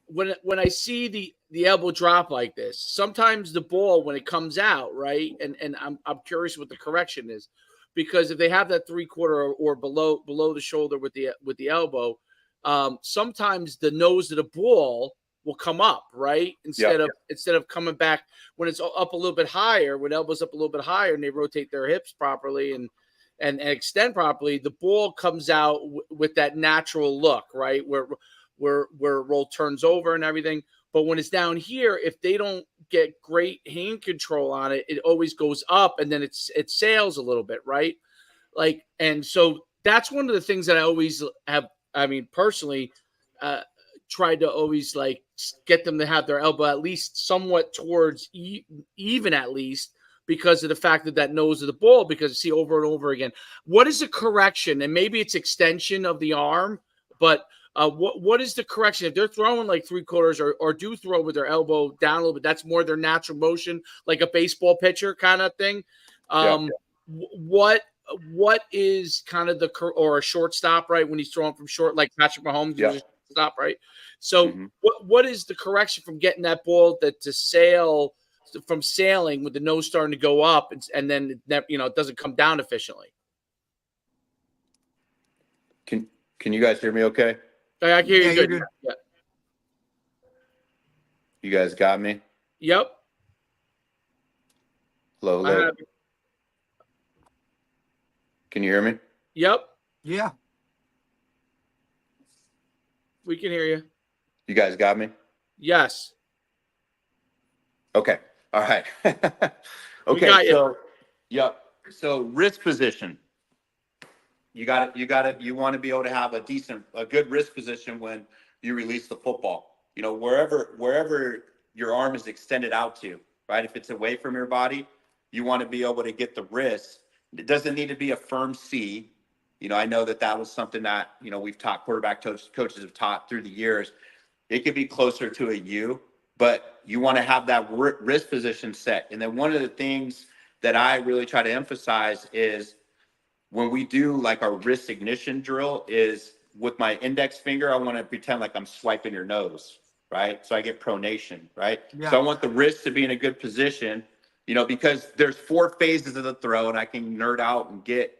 A: when I see the elbow drop like this, sometimes the ball when it comes out, right? And I'm curious what the correction is, because if they have that 3/4 or below the shoulder with the elbow, sometimes the nose of the ball will come up, right? Instead of coming back when it's up a little bit higher, when elbows up a little bit higher and they rotate their hips properly and extend properly, the ball comes out with that natural look, right? Where roll turns over and everything. But when it's down here, if they don't get great hand control on it, it always goes up and then it sails a little bit, right? Like, and so that's one of the things that I always have. I mean, personally, tried to always like get them to have their elbow at least somewhat towards even at least, because of the fact that nose of the ball, because see over and over again, what is the correction? And maybe it's extension of the arm, but what is the correction if they're throwing like 3/4 or do throw with their elbow down a little bit? That's more their natural motion, like a baseball pitcher kind of thing. What is kind of or a shortstop, right? When he's throwing from short, like Patrick Mahomes, uses stop, right? So what is the correction from getting that ball to sail, from sailing with the nose starting to go up and then it doesn't come down efficiently?
C: Can you guys hear me okay?
A: I can hear you good. Yeah.
C: You guys got me?
A: Yep.
C: Hello. Can you hear me?
A: Yep.
B: Yeah.
A: We can hear you.
C: You guys got me?
A: Yes.
C: Okay. All right.
A: Okay.
C: So wrist position. You want to be able to have a good wrist position when you release the football. Wherever your arm is extended out to, right? If it's away from your body, you want to be able to get the wrist. It doesn't need to be a firm C. I know that was something that, we've taught quarterback coaches have taught through the years. It could be closer to a U, but you want to have that wrist position set. And then one of the things that I really try to emphasize is when we do like our wrist ignition drill is with my index finger, I want to pretend like I'm swiping your nose, right? So I get pronation, right? Yeah. So I want the wrist to be in a good position, because there's 4 phases of the throw, and I can nerd out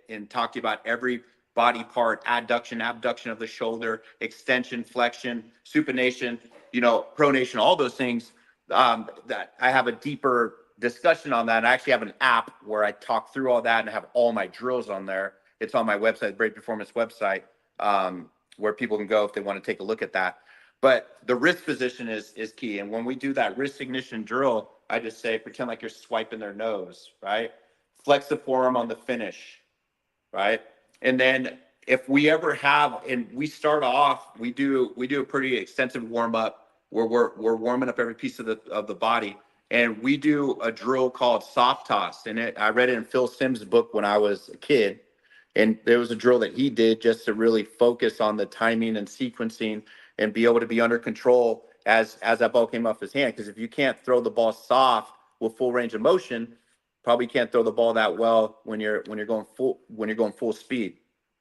C: and talk to you about every body part: adduction, abduction of the shoulder, extension, flexion, supination, pronation, all those things. That I have a deeper discussion on that. And I actually have an app where I talk through all that and have all my drills on there. It's on my website, Brady Performance website, where people can go if they want to take a look at that. But the wrist position is key. And when we do that wrist ignition drill, I just say, pretend like you're swiping their nose, right? Flex the forearm on the finish, right? And then if we ever have, and we start off, we do a pretty extensive warm up where we're warming up every piece of the body. And we do a drill called soft toss. And I read it in Phil Simms' book when I was a kid. And there was a drill that he did just to really focus on the timing and sequencing and be able to be under control as that ball came off his hand. Because if you can't throw the ball soft with full range of motion, probably can't throw the ball that well when you're going full speed,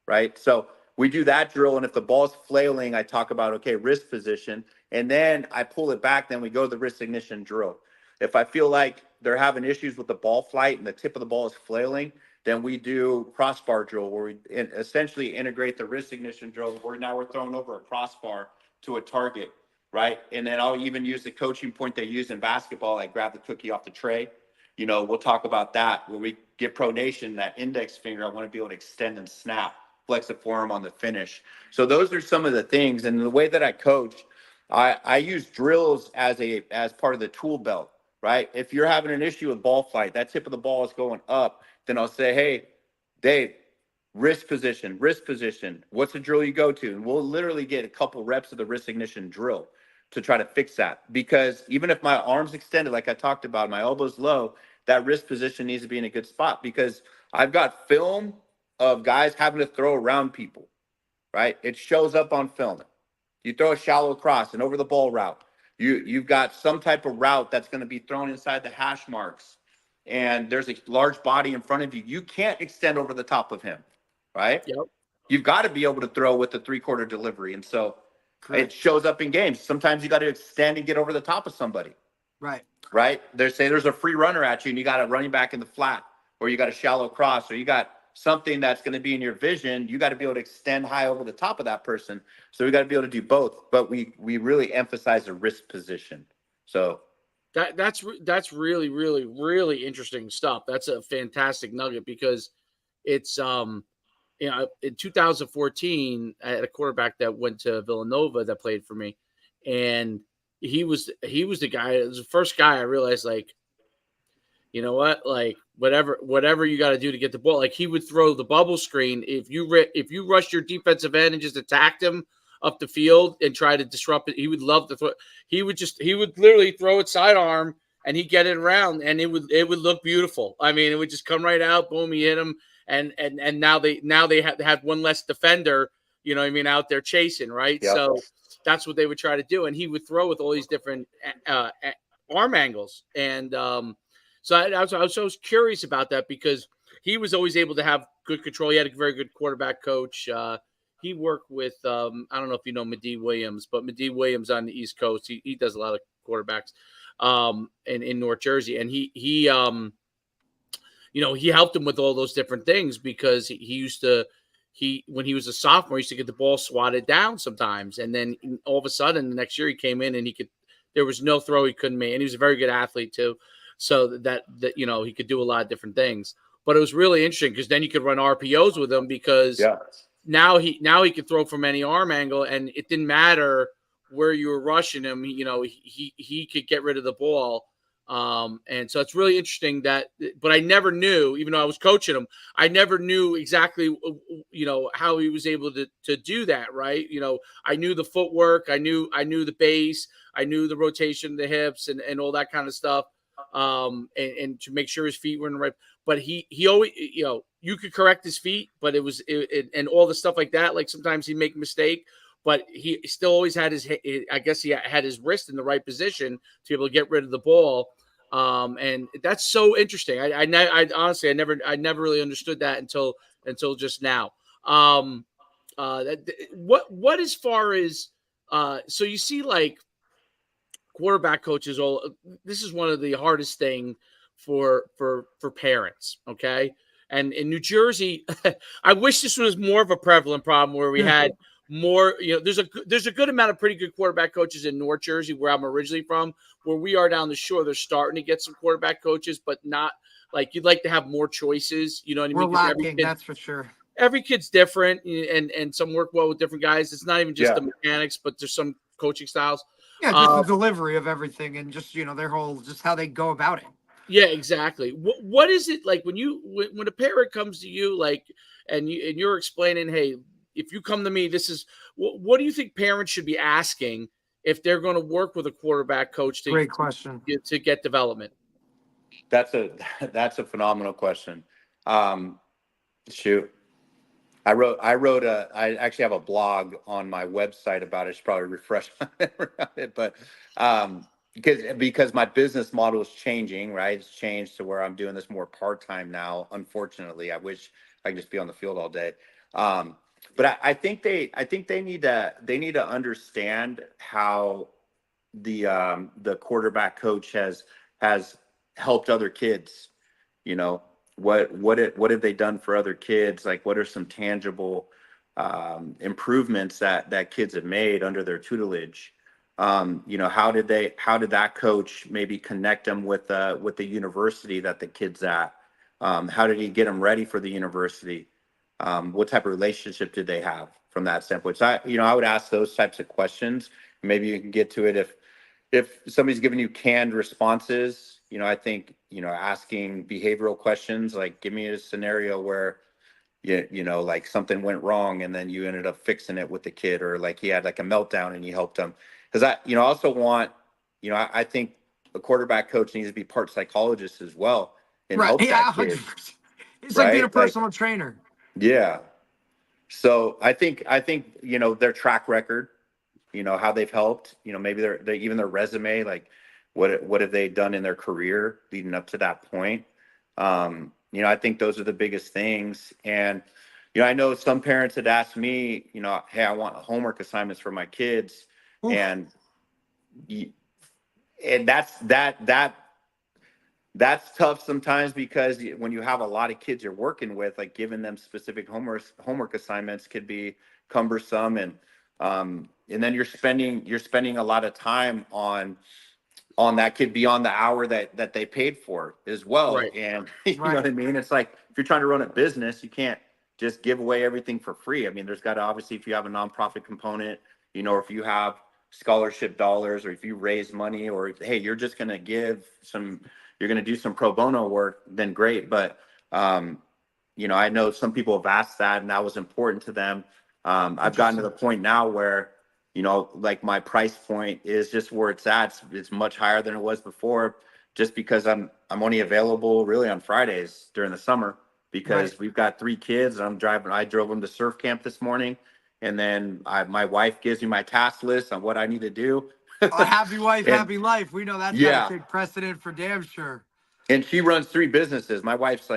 C: right? So we do that drill, and if the ball's flailing, I talk about, okay, wrist position, and then I pull it back, then we go to the wrist ignition drill. If I feel like they're having issues with the ball flight and the tip of the ball is flailing, then we do crossbar drill, where we essentially integrate the wrist ignition drill, where now we're throwing over a crossbar to a target, right? And then I'll even use the coaching point they use in basketball, like grab the cookie off the tray. We'll talk about that, where we get pronation, that index finger, I want to be able to extend and snap, flex the forearm on the finish. So those are some of the things. And the way that I coach, I use drills as part of the tool belt, right? If you're having an issue with ball flight, that tip of the ball is going up, then I'll say, hey, Dave, Wrist position, wrist position. What's the drill you go to? And we'll literally get a couple reps of the wrist ignition drill to try to fix that. Because even if my arm's extended, like I talked about, my elbow's low, that wrist position needs to be in a good spot, because I've got film of guys having to throw around people, right? It shows up on film. You throw a shallow cross and over the ball route. You've got some type of route that's going to be thrown inside the hash marks, and there's a large body in front of you. You can't extend over the top of him, right?
A: Yep.
C: You've got to be able to throw with the 3/4 delivery. And so
B: Correct.
C: it shows up in games. Sometimes you got to extend and get over the top of somebody.
B: Right.
C: Right. There's a free runner at you and you got a running back in the flat, or you got a shallow cross, or you got something that's going to be in your vision. You got to be able to extend high over the top of that person. So we got to be able to do both. But we really emphasize the wrist position. So
A: That's really, really, really interesting stuff. That's a fantastic nugget, because it's in 2014, I had a quarterback that went to Villanova that played for me, and he was the guy. It was the first guy I realized, like, you know what, like, whatever you got to do to get the ball. Like, he would throw the bubble screen if you rushed your defensive end and just attacked him up the field and try to disrupt it. He would love to throw. He would literally throw it sidearm and he'd get it around, and it would look beautiful. I mean, it would just come right out, boom, he hit him, and now they have one less defender, you know what I mean, out there chasing, right?
C: Yep.
A: So that's what they would try to do, and he would throw with all these different arm angles, and so I was curious about that, because he was always able to have good control. He had a very good quarterback coach. He worked with I don't know if you know Medee Williams, but Medee Williams on the East Coast. He does a lot of quarterbacks in North Jersey, and he he helped him with all those different things, because he used to when he was a sophomore, he used to get the ball swatted down sometimes, and then all of a sudden the next year he came in and there was no throw he couldn't make, and he was a very good athlete too, so that he could do a lot of different things. But it was really interesting, because then you could run RPOs with him, because now he could throw from any arm angle, and it didn't matter where you were rushing him. He could get rid of the ball. And so it's really interesting but I never knew, even though I was coaching him, I never knew exactly, how he was able to do that. Right. I knew the footwork, I knew the base, I knew the rotation of the hips and all that kind of stuff. And to make sure his feet were in the right, but he always, you could correct his feet, but and all the stuff like that. Like, sometimes he'd make a mistake, but he still always had I guess he had his wrist in the right position to be able to get rid of the ball. And that's so interesting. I honestly, I never really understood that until just now. What as far as, so you see, like, quarterback coaches, this is one of the hardest thing for parents. Okay. And in New Jersey, I wish this was more of a prevalent problem, where we had more, there's a good amount of pretty good quarterback coaches in North Jersey, where I'm originally from. Where we are down the shore, they're starting to get some quarterback coaches, but not like you'd like to have more choices. You know what I mean?
B: We're lacking, that's for sure.
A: Every kid's different, and some work well with different guys. It's not even just the mechanics, but there's some coaching styles.
B: Yeah, just the delivery of everything, and just their whole, just how they go about it.
A: Yeah, exactly. What is it like when a parent comes to you, like, and you're explaining, hey, if you come to me, this is what do you think parents should be asking if they're going to work with a quarterback coach
B: Great question.
A: to get development?
C: That's a phenomenal question. Shoot. I actually have a blog on my website about it. I should probably refresh my memory on it, but because my business model is changing, right? It's changed to where I'm doing this more part-time now. Unfortunately, I wish I could just be on the field all day. But I think they need to understand how the quarterback coach has helped other kids. What have they done for other kids? Like, what are some tangible improvements that kids have made under their tutelage? How did that coach maybe connect them with the university that the kid's at? How did he get them ready for the university? What type of relationship did they have from that standpoint? So I would ask those types of questions. Maybe you can get to it if somebody's giving you canned responses. I think asking behavioral questions, like, give me a scenario where you know, like something went wrong and then you ended up fixing it with the kid, or like he had like a meltdown and you helped him. Because I also want, I think a quarterback coach needs to be part psychologist as well and
B: Right.
C: help
B: Yeah,
C: that kid,
B: 100%. It's like being a
C: right? Like,
B: personal trainer.
C: yeah. So I think their track record, how they've helped, maybe their even their resume, like what have they done in their career leading up to that point. I think those are the biggest things. And I know some parents had asked me, hey, I want homework assignments for my kids.
B: Oof.
C: and y- and that's tough sometimes, because when you have a lot of kids you're working with, like giving them specific homework assignments could be cumbersome. And then you're spending a lot of time on that kid beyond the hour that they paid for as well.
A: Right.
C: And you know
B: Right.
C: what I mean? It's like, if you're trying to run a business, you can't just give away everything for free. I mean, there's got to, obviously, if you have a nonprofit component, or if you have scholarship dollars, or if you raise money, or if, hey, you're just going to you're going to do some pro bono work, then great. But, I know some people have asked that, and that was important to them. I've gotten to the
B: Interesting.
C: point now where, like my price point is just where it's at. It's much higher than it was before, just because I'm only available really on Fridays during the summer,
B: Right.
C: because we've got 3 kids. I drove them to surf camp this morning, and then my wife gives me my task list on what I need to do.
B: A happy wife,
C: And
B: happy life. We know that's got to
C: yeah,
B: take precedent for damn sure.
C: and she runs 3 businesses. My wife's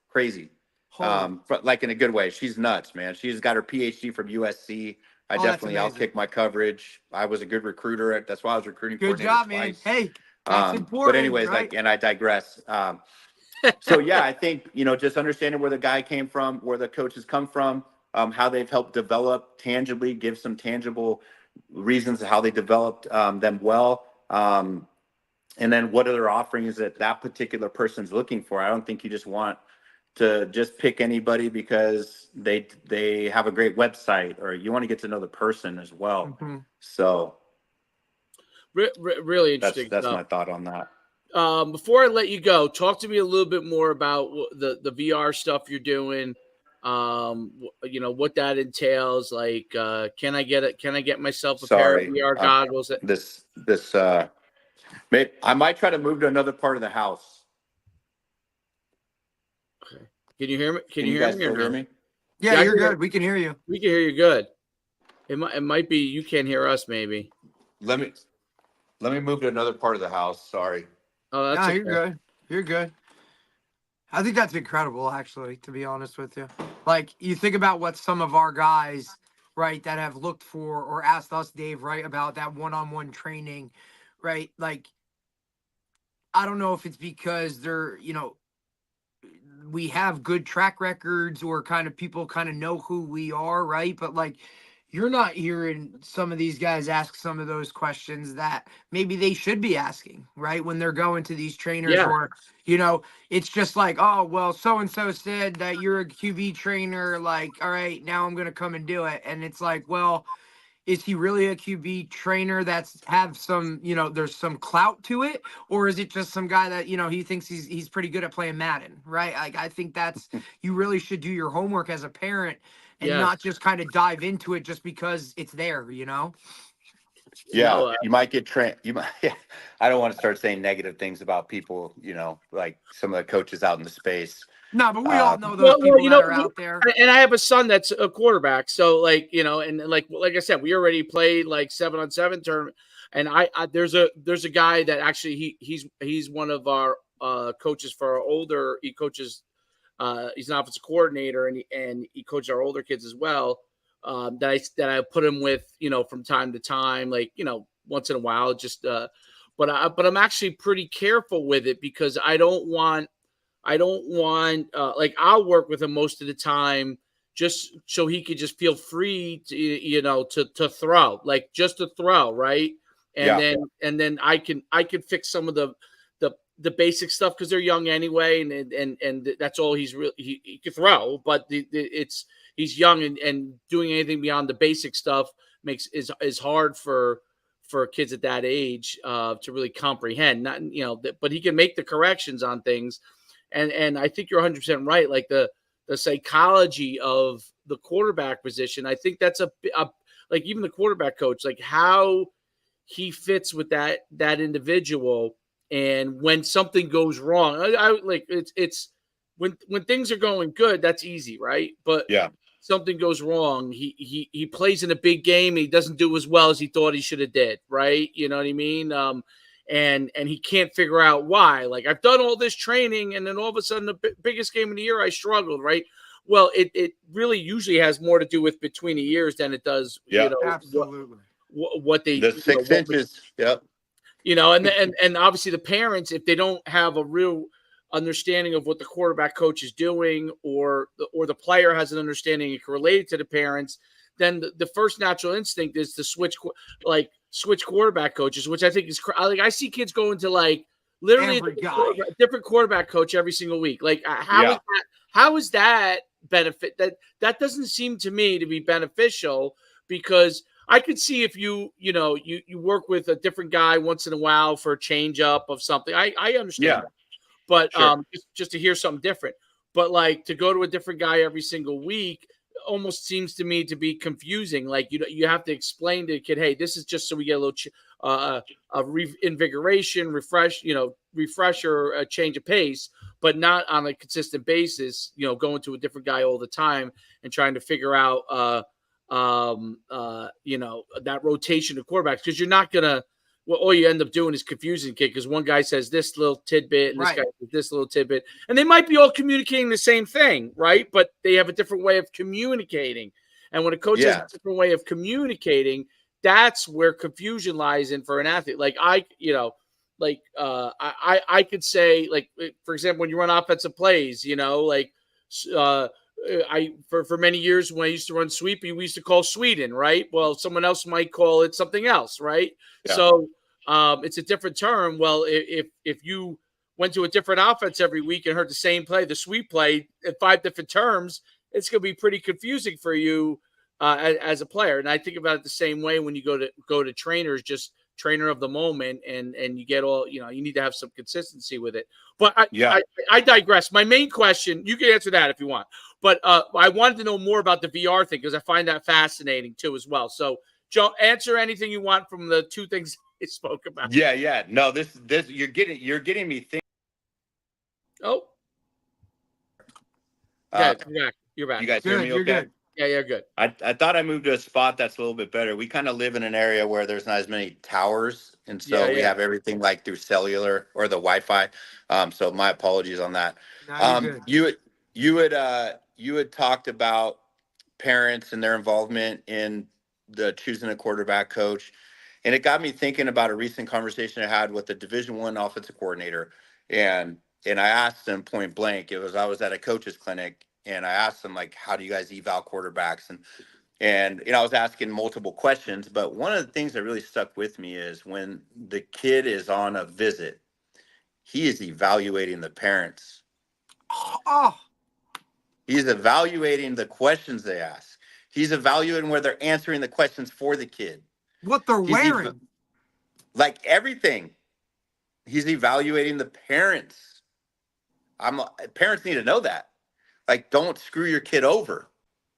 C: crazy,
B: Holy.
C: but like in a good way. She's nuts, man. She's got her PhD from USC.
B: Oh, that's
C: I'll
B: amazing.
C: kick my coverage. I was a good recruiter. That's why I was recruiting
B: Good
C: coordinator
B: job, man.
C: twice.
B: Hey, that's
C: But
B: important,
C: anyways,
B: right?
C: and I digress. So yeah, I think, just understanding where the guy came from, where the coaches come from, how they've helped develop tangibly, give some tangible reasons of how they developed them well. And then what other offerings that particular person's looking for. I don't think you just want to just pick anybody because they have a great website, or you want to get to know the person as well.
B: Hmm.
C: So
A: Really
C: that's
A: interesting
C: that's
A: stuff.
C: my thought on that.
A: Before I let you go, talk to me a little bit more about the VR stuff you're doing. What that entails. Like, can I get it? Can I get myself a pair of
C: Sorry,
A: VR goggles?
C: I might try to move to another part of the house.
A: Okay. Can you hear me? Can
C: Can
A: you
C: you
A: hear
C: guys
A: me or
C: still hear
A: no?
C: me?
B: Yeah,
A: Yeah, I
B: you're
A: can hear.
B: good. We can hear you.
A: We can hear you good. It might be you can't hear us. Maybe.
C: Let me move to another part of the house. Sorry.
A: Oh, that's
B: No, you're
A: okay.
B: good. You're good. I think that's incredible, actually, to be honest with you. Like, you think about what some of our guys, right, that have looked for or asked us, Dave, right, about that one-on-one training, right? Like, I don't know if it's because they're, we have good track records or kind of people kind of know who we are, right? But like, you're not hearing some of these guys ask some of those questions that maybe they should be asking, right? When they're going to these trainers,
A: Yeah.
B: or, it's just like, oh, well, so and so said that you're a QB trainer. Like, all right, now I'm going to come and do it. And it's like, well, is he really a QB trainer that's have some, there's some clout to it, or is it just some guy that, he thinks he's pretty good at playing Madden, right? Like, I think that's, you really should do your homework as a parent and
A: Yes.
B: not just kind of dive into it just because it's there.
C: Yeah,
A: No.
C: you might get trained. You might. Yeah, I don't want to start saying negative things about people. Like some of the coaches out in the space.
B: No, but we all
C: Um,
B: know those
A: Well,
B: people that are out there.
A: and I have a son that's a quarterback. So, like, and like I said, we already played like 7-on-7 tournament. And there's a guy that actually he's one of our coaches for our older. He coaches. He's an offensive coordinator, and he coaches our older kids as well. That I put him with, from time to time, like, once in a while, just. But I'm actually pretty careful with it because I don't want like I'll work with him most of the time just so he could just feel free to throw, like just to throw, right? And
C: yeah,
A: then I can fix some of the basic stuff because they're young anyway, and that's all he can throw, but he's young, and doing anything beyond the basic stuff is hard for kids at that age to really comprehend. Not but he can make the corrections on things. And I think you're 100% right. Like the psychology of the quarterback position. I think that's a like even the quarterback coach, like how he fits with that individual. And when something goes wrong, I like it's when things are going good, that's easy, right? But
C: Yeah.
A: something goes wrong, he plays in a big game, and he doesn't do as well as he thought he should have did, right? You know what I mean? And he can't figure out why. Like, I've done all this training, and then all of a sudden, the biggest game of the year, I struggled, right? Well, it really usually has more to do with between the years than it does,
C: Yeah.
B: Absolutely.
A: what they,
C: The 6 inches. Yep.
A: and obviously the parents, if they don't have a real understanding of what the quarterback coach is doing, or the player has an understanding related to the parents, then the first natural instinct is to switch quarterback coaches, which I think is like, I see kids going to like literally a different quarterback coach every single week. Like, how is that benefit? That doesn't seem to me to be beneficial, because I could see if you work with a different guy once in a while for a change up of something. I understand that. But
C: Sure.
A: just to hear something different. But like, to go to a different guy every single week almost seems to me to be confusing. Like, you have to explain to the kid, hey, this is just so we get a little invigoration, refresher, a change of pace, but not on a consistent basis. Going to a different guy all the time and trying to figure out that rotation of quarterbacks, because you're not gonna. Well, all you end up doing is confusing the kid, because one guy says this little tidbit and this guy says this little tidbit, and they might be all communicating the same thing, right? But they have a different way of communicating. And when a coach has a different way of communicating, that's where confusion lies in for an athlete. Like, I could say, like, for example, when you run offensive plays, for many years when I used to run sweepy, we used to call Sweden, right? Well, someone else might call it something else, right? Yeah. So it's a different term. Well, if you went to a different offense every week and heard the same play, the sweep play, in 5 different terms, it's going to be pretty confusing for you as a player. And I think about it the same way when you go to trainers, just trainer of the moment, and you get all, you need to have some consistency with it. But I digress. My main question, you can answer that if you want, but I wanted to know more about the VR thing, because I find that fascinating too as well. So, Joe, answer anything you want from the 2 things I spoke about.
C: Yeah. No, this you're getting me thinking.
A: Oh, you're back.
C: You guys hear me okay?
B: Good.
A: Yeah, good.
C: I thought I moved to a spot that's a little bit better. We kind of live in an area where there's not as many towers, and so we have everything like through cellular or the Wi-Fi. So my apologies on that.
B: No, you're good.
C: You had talked about parents and their involvement in the choosing a quarterback coach, and it got me thinking about a recent conversation I had with the Division I offensive coordinator, and I asked him point blank. I was at a coach's clinic, and I asked them, like, how do you guys eval quarterbacks? And I was asking multiple questions, but one of the things that really stuck with me is when the kid is on a visit, he is evaluating the parents.
B: Oh.
C: He's evaluating the questions they ask. He's evaluating where they're answering the questions for the kid.
B: What they're wearing.
C: Like everything. He's evaluating the parents. Parents need to know that. Like, don't screw your kid over.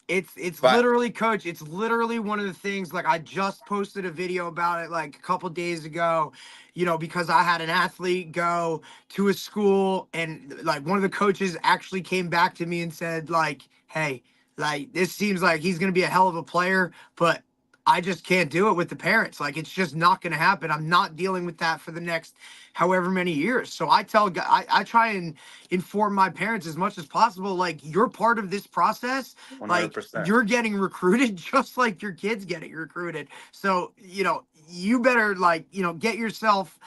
B: It's literally, Coach, it's literally one of the things, like, I just posted a video about it like a couple days ago, because I had an athlete go to a school, and like one of the coaches actually came back to me and said, like, hey, like, this seems like he's going to be a hell of a player, but I just can't do it with the parents. Like, it's just not going to happen. I'm not dealing with that for the next however many years. So I try and inform my parents as much as possible. Like, you're part of this process.
C: 100%.
B: Like, you're getting recruited just like your kids getting recruited. So, you better, like, get yourself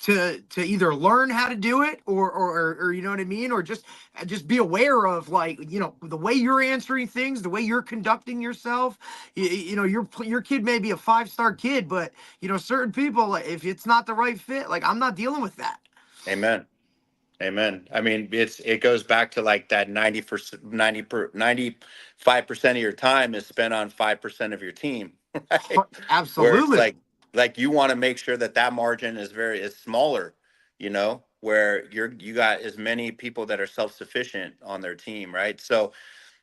B: to either learn how to do it or you know what I mean, or just be aware of, like, the way you're answering things, the way you're conducting yourself. Your kid may be a 5-star kid, but certain people, if it's not the right fit, like, I'm not dealing with that.
C: Amen. I mean, it goes back to like that 95% of your time is spent on 5% of your team. Right?
B: Absolutely.
C: Where it's like you want to make sure that margin is smaller, where you got as many people that are self-sufficient on their team, right? So,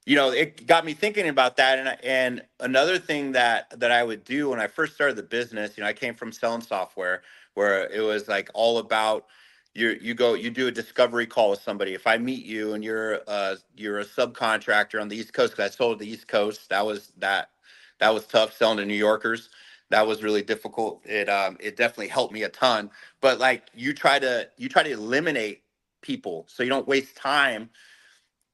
C: it got me thinking about that. And another thing that I would do when I first started the business, I came from selling software where it was like all about you do a discovery call with somebody. If I meet you and you're a subcontractor on the East Coast, because I sold the East Coast, that was tough selling to New Yorkers. That was really difficult. It definitely helped me a ton. But like you try to eliminate people so you don't waste time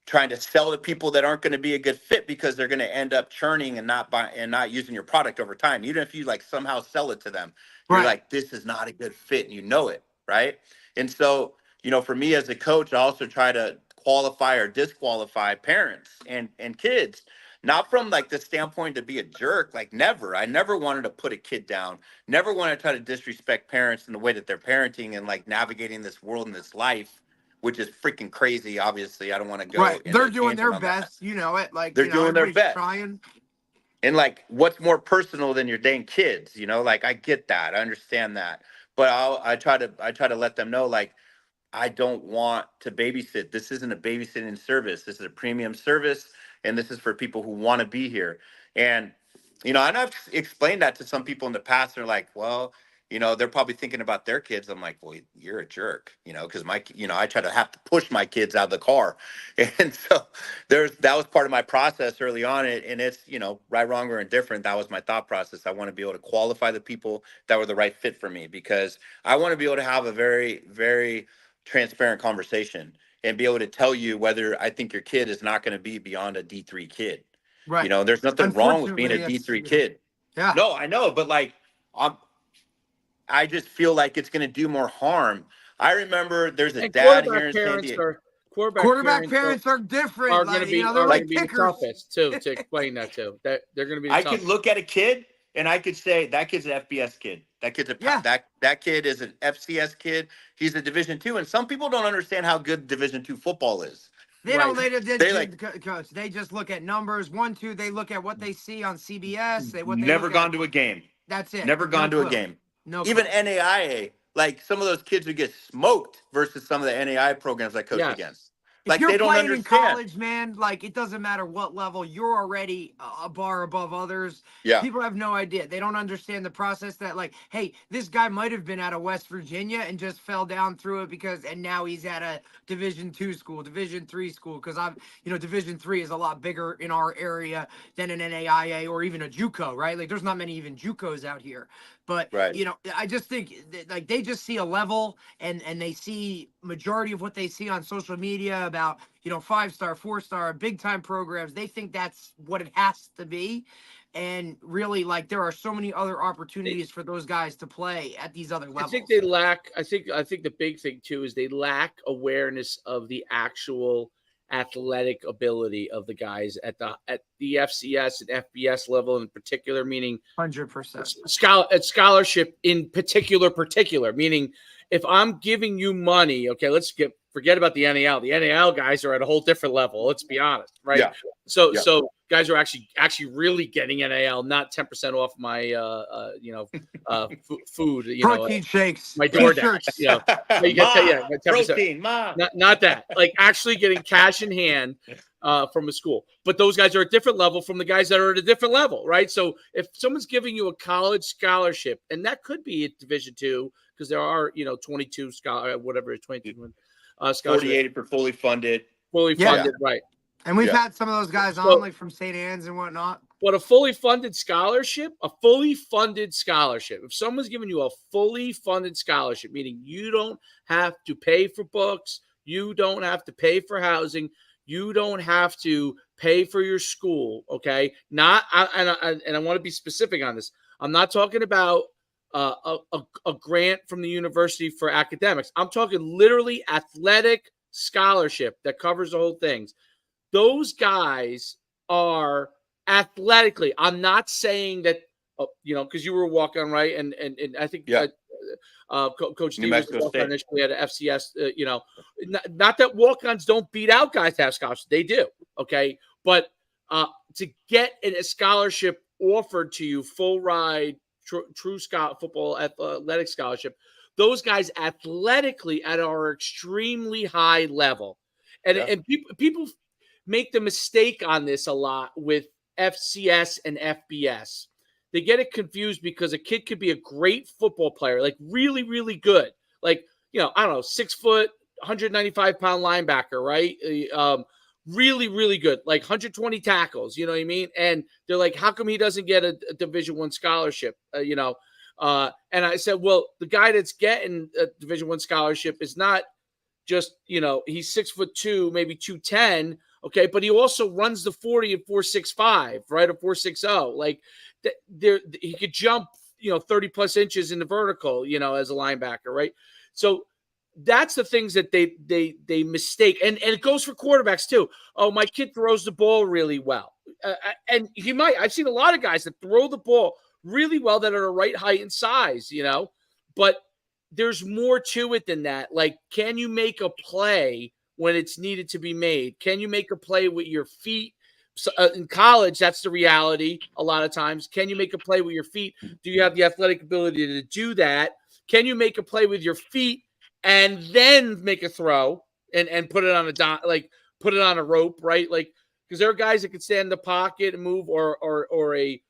C: trying to sell to people that aren't going to be a good fit, because they're going to end up churning and not using your product over time. Even if you like somehow sell it to them, you're like, this is not a good fit, and it, right? And so, for me as a coach, I also try to qualify or disqualify parents and kids, not from like the standpoint to be a jerk. Like I never wanted to put a kid down, never wanted to try to disrespect parents in the way that they're parenting and like navigating this world and this life, which is freaking crazy. Obviously, I don't want to go.
B: Right. They're doing their best. It. Like,
C: they're doing their best.
B: Trying.
C: And like, what's more personal than your dang kids? Like I get that. I understand that. But I try to let them know, like, I don't want to babysit. This isn't a babysitting service. This is a premium service. And this is for people who want to be here. And, and I've explained that to some people in the past. They're like, well, they're probably thinking about their kids. I'm like, well, you're a jerk, because I try to have to push my kids out of the car. And so that was part of my process early on. And it's, right, wrong, or indifferent. That was my thought process. I want to be able to qualify the people that were the right fit for me, because I want to be able to have a very, very transparent conversation and be able to tell you whether I think your kid is not going to be beyond a D3 kid.
B: Right.
C: There's nothing wrong with being a D3 kid.
B: Yeah.
C: No, I know. But like, I just feel like it's going to do more harm. I remember there's a dad here in San Diego.
B: Quarterback parents are different.
A: Are going to be,
B: they're like
A: the toughest too, to explain that too. That they're going to be the toughest.
C: I could look at a kid and I could say that kid's an FBS kid. That kid's that kid is an FCS kid. He's a Division II, and some people don't understand how good Division II football is.
B: They don't. Coach. They just look at numbers. 1, 2. They look at what they see on CBS.
C: Never gone to a game.
B: That's it.
C: Never gone to a game. No. Even NAIA, like some of those kids would get smoked versus some of the NAIA programs I coach against. Like,
B: if you're
C: they don't
B: playing
C: understand.
B: in college, man, like it doesn't matter what level, you're already a bar above others.
C: Yeah.
B: People have no idea. They don't understand the process that, like, hey, this guy might have been out of West Virginia and just fell down through it and now he's at a Division II school, Division III school. Because Division III is a lot bigger in our area than an NAIA or even a JUCO, right? Like, there's not many even JUCOs out here. But,
C: right.
B: I just think like they just see a level and they see majority of what they see on social media about, 5-star, 4-star, big time programs. They think that's what it has to be. And really, like, there are so many other opportunities for those guys to play at these other levels.
A: I think they lack, I think the big thing too is they lack awareness of the actual athletic ability of the guys at the FCS and FBS level in particular, meaning
B: 100%
A: scholarship in particular, meaning if I'm giving you money, okay, forget about the NAL. The NAL guys are at a whole different level. Let's be honest, right?
C: Yeah.
A: So guys are actually really getting NAL, not 10% off my food,
B: protein shakes,
A: my DoorDash, you get
C: protein,
A: not that, like actually getting cash in hand from a school. But those guys are at a different level from the guys that are at a different level, right? So if someone's giving you a college scholarship, and that could be at Division II, because there are 22 whatever 22
C: 48 for fully funded,
A: right?
B: And we've had some of those guys on, like from St. Anne's and whatnot.
A: But a fully funded scholarship, if someone's giving you a fully funded scholarship, meaning you don't have to pay for books, you don't have to pay for housing, you don't have to pay for your school, okay? And I want to be specific on this. I'm not talking about a grant from the university for academics. I'm talking literally athletic scholarship that covers the whole thing. Those guys are athletically. I'm not saying that, because you were walk-on, right? And I think Coach D was walk-on initially at a FCS. Not that walk-ons don't beat out guys to have scholarships. They do, okay? But to get a scholarship offered to you, full ride, true football athletic scholarship. Those guys athletically are extremely high level, and people make the mistake on this a lot with FCS and FBS. They get it confused because a kid could be a great football player, like really, really good. Like, I don't know, 6 foot, 195-pound linebacker, right? Really, really good, like 120 tackles, you know what I mean? And they're like, how come he doesn't get a Division I scholarship? And I said, well, the guy that's getting a Division I scholarship is not just, he's 6'2", maybe 210. Okay. But he also runs the 40 at 4.65, right? Or 4.60. Like he could jump, 30 plus inches in the vertical, as a linebacker. Right. So that's the things that they mistake. And it goes for quarterbacks too. Oh, my kid throws the ball really well. And I've seen a lot of guys that throw the ball really well that are the right height and size, but there's more to it than that. Like, can you make a play when it's needed to be made? Can you make a play with your feet? So, in college, that's the reality a lot of times. Can you make a play with your feet? Do you have the athletic ability to do that? Can you make a play with your feet and then make a throw and put it on put it on a rope, right? Like, because there are guys that can stand in the pocket and move, or a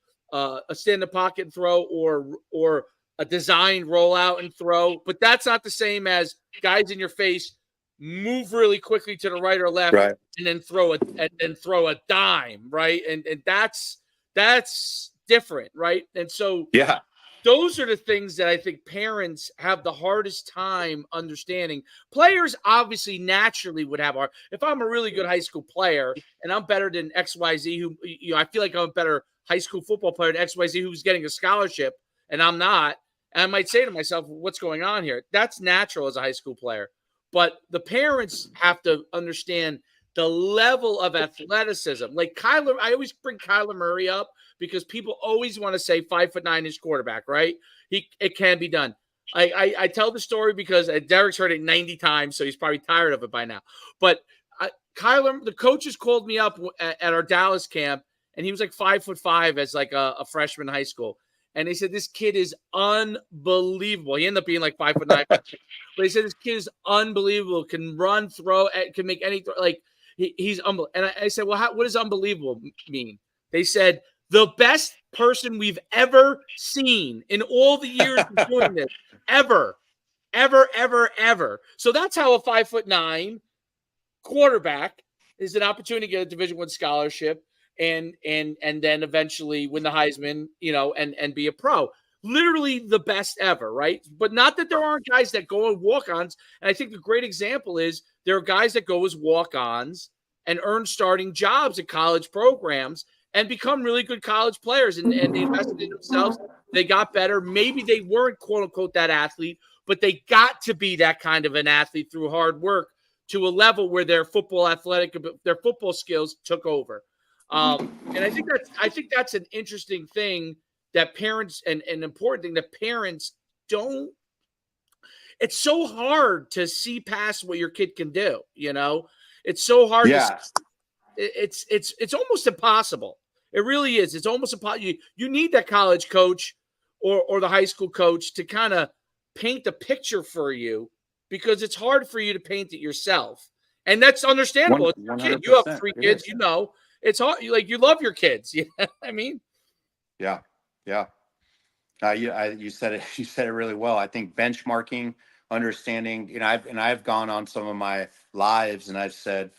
A: stand in the pocket and throw, or a designed rollout and throw, but that's not the same as guys in your face move really quickly to the right or left,
C: right,
A: and then throw a dime, right? And that's different, right? And so
C: yeah,
A: those are the things that I think parents have the hardest time understanding. Players obviously naturally would have if I'm a really good high school player and I'm better than XYZ, who, I feel like I'm a better high school football player than XYZ who's getting a scholarship and I'm not. And I might say to myself, what's going on here? That's natural as a high school player. But the parents have to understand the level of athleticism. Like Kyler, I always bring Kyler Murray up because people always want to say 5'9" quarterback, right? It can be done. I tell the story because Derek's heard it 90 times, so he's probably tired of it by now. But Kyler, the coaches called me up at our Dallas camp, and he was like 5'5" as like a freshman in high school. And they said, this kid is unbelievable. He ended up being like 5'9", but he said, this kid is unbelievable. Can run, throw, can make any throw. Like he's unbelievable. And I said, well, what does unbelievable mean? They said, the best person we've ever seen in all the years of doing this, ever. So that's how a 5'9" quarterback is an opportunity to get a Division I scholarship and then eventually win the Heisman, and be a pro. Literally the best ever, right? But not that there aren't guys that go and walk-ons. And I think the great example is there are guys that go as walk-ons and earn starting jobs at college programs and become really good college players, and they invested in themselves. They got better. Maybe they weren't, quote unquote, that athlete, but they got to be that kind of an athlete through hard work to a level where their football skills took over. And I think that's an interesting thing that parents, and an important thing that parents don't. It's so hard to see past what your kid can do. It's so hard.
C: yeah.
A: It's almost impossible. It really is. It's almost impossible. You need that college coach or the high school coach to kind of paint the picture for you, because it's hard for you to paint it yourself. And that's understandable. It's your kid. You have 3 kids, it's hard. Like, you love your kids. You know what I mean?
C: Yeah. Yeah. You said it. You said it really well. I think benchmarking, understanding. I've gone on some of my lives and I've said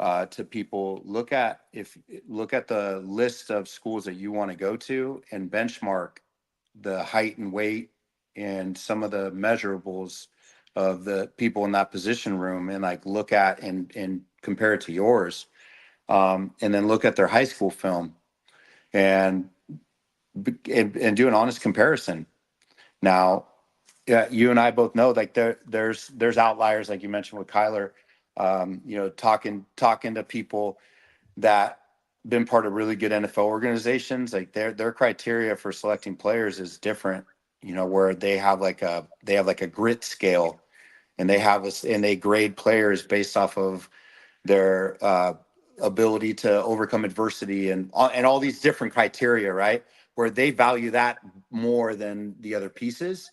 C: to people, look at the list of schools that you want to go to and benchmark the height and weight and some of the measurables of the people in that position room, and like look at and compare it to yours, and then look at their high school film and do an honest comparison. Now, you and I both know, like there's outliers, like you mentioned with Kyler. Talking to people that been part of really good NFL organizations, like their criteria for selecting players is different. Where they have like a grit scale, and they grade players based off of their ability to overcome adversity and all these different criteria, right? where they value that more than the other pieces.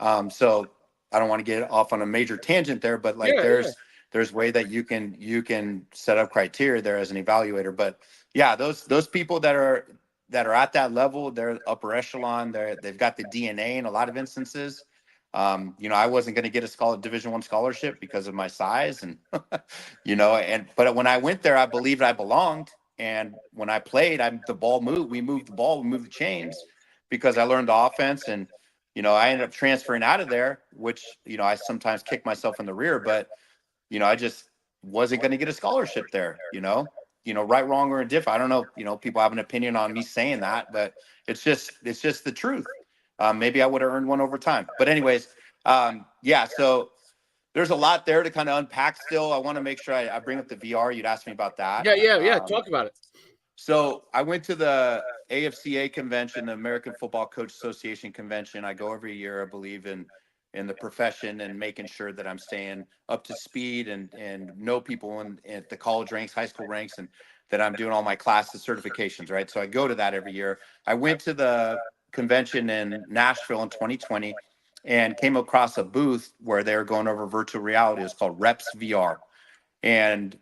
C: So I don't want to get off on a major tangent there, but like
A: Yeah, yeah.
C: there's way that you can set up criteria there as an evaluator. But yeah, those people that are at that level, they're upper echelon. They've got the DNA in a lot of instances. I wasn't going to get a Division I scholarship because of my size, and but when I went there, I believed I belonged. And when I played, the ball moved. We moved the ball. We moved the chains because I learned the offense. And I ended up transferring out of there, which I sometimes kick myself in the rear, but I just wasn't going to get a scholarship there. Right, wrong, or indifferent. I don't know. People have an opinion on me saying that, but it's just the truth. Maybe I would have earned one over time, but anyways, yeah. So there's a lot there to kind of unpack. Still, I want to make sure I bring up the VR. You'd asked me about that.
A: Yeah. Talk about it.
C: So I went to the AFCA convention, the American Football Coach Association convention. I go every year. I believe in the profession and making sure that I'm staying up to speed and know people at the college ranks, high school ranks, and that I'm doing all my classes, certifications, right? So I go to that every year. I went to the convention in Nashville in 2020 and came across a booth where they were going over virtual reality. It was called Reps VR. And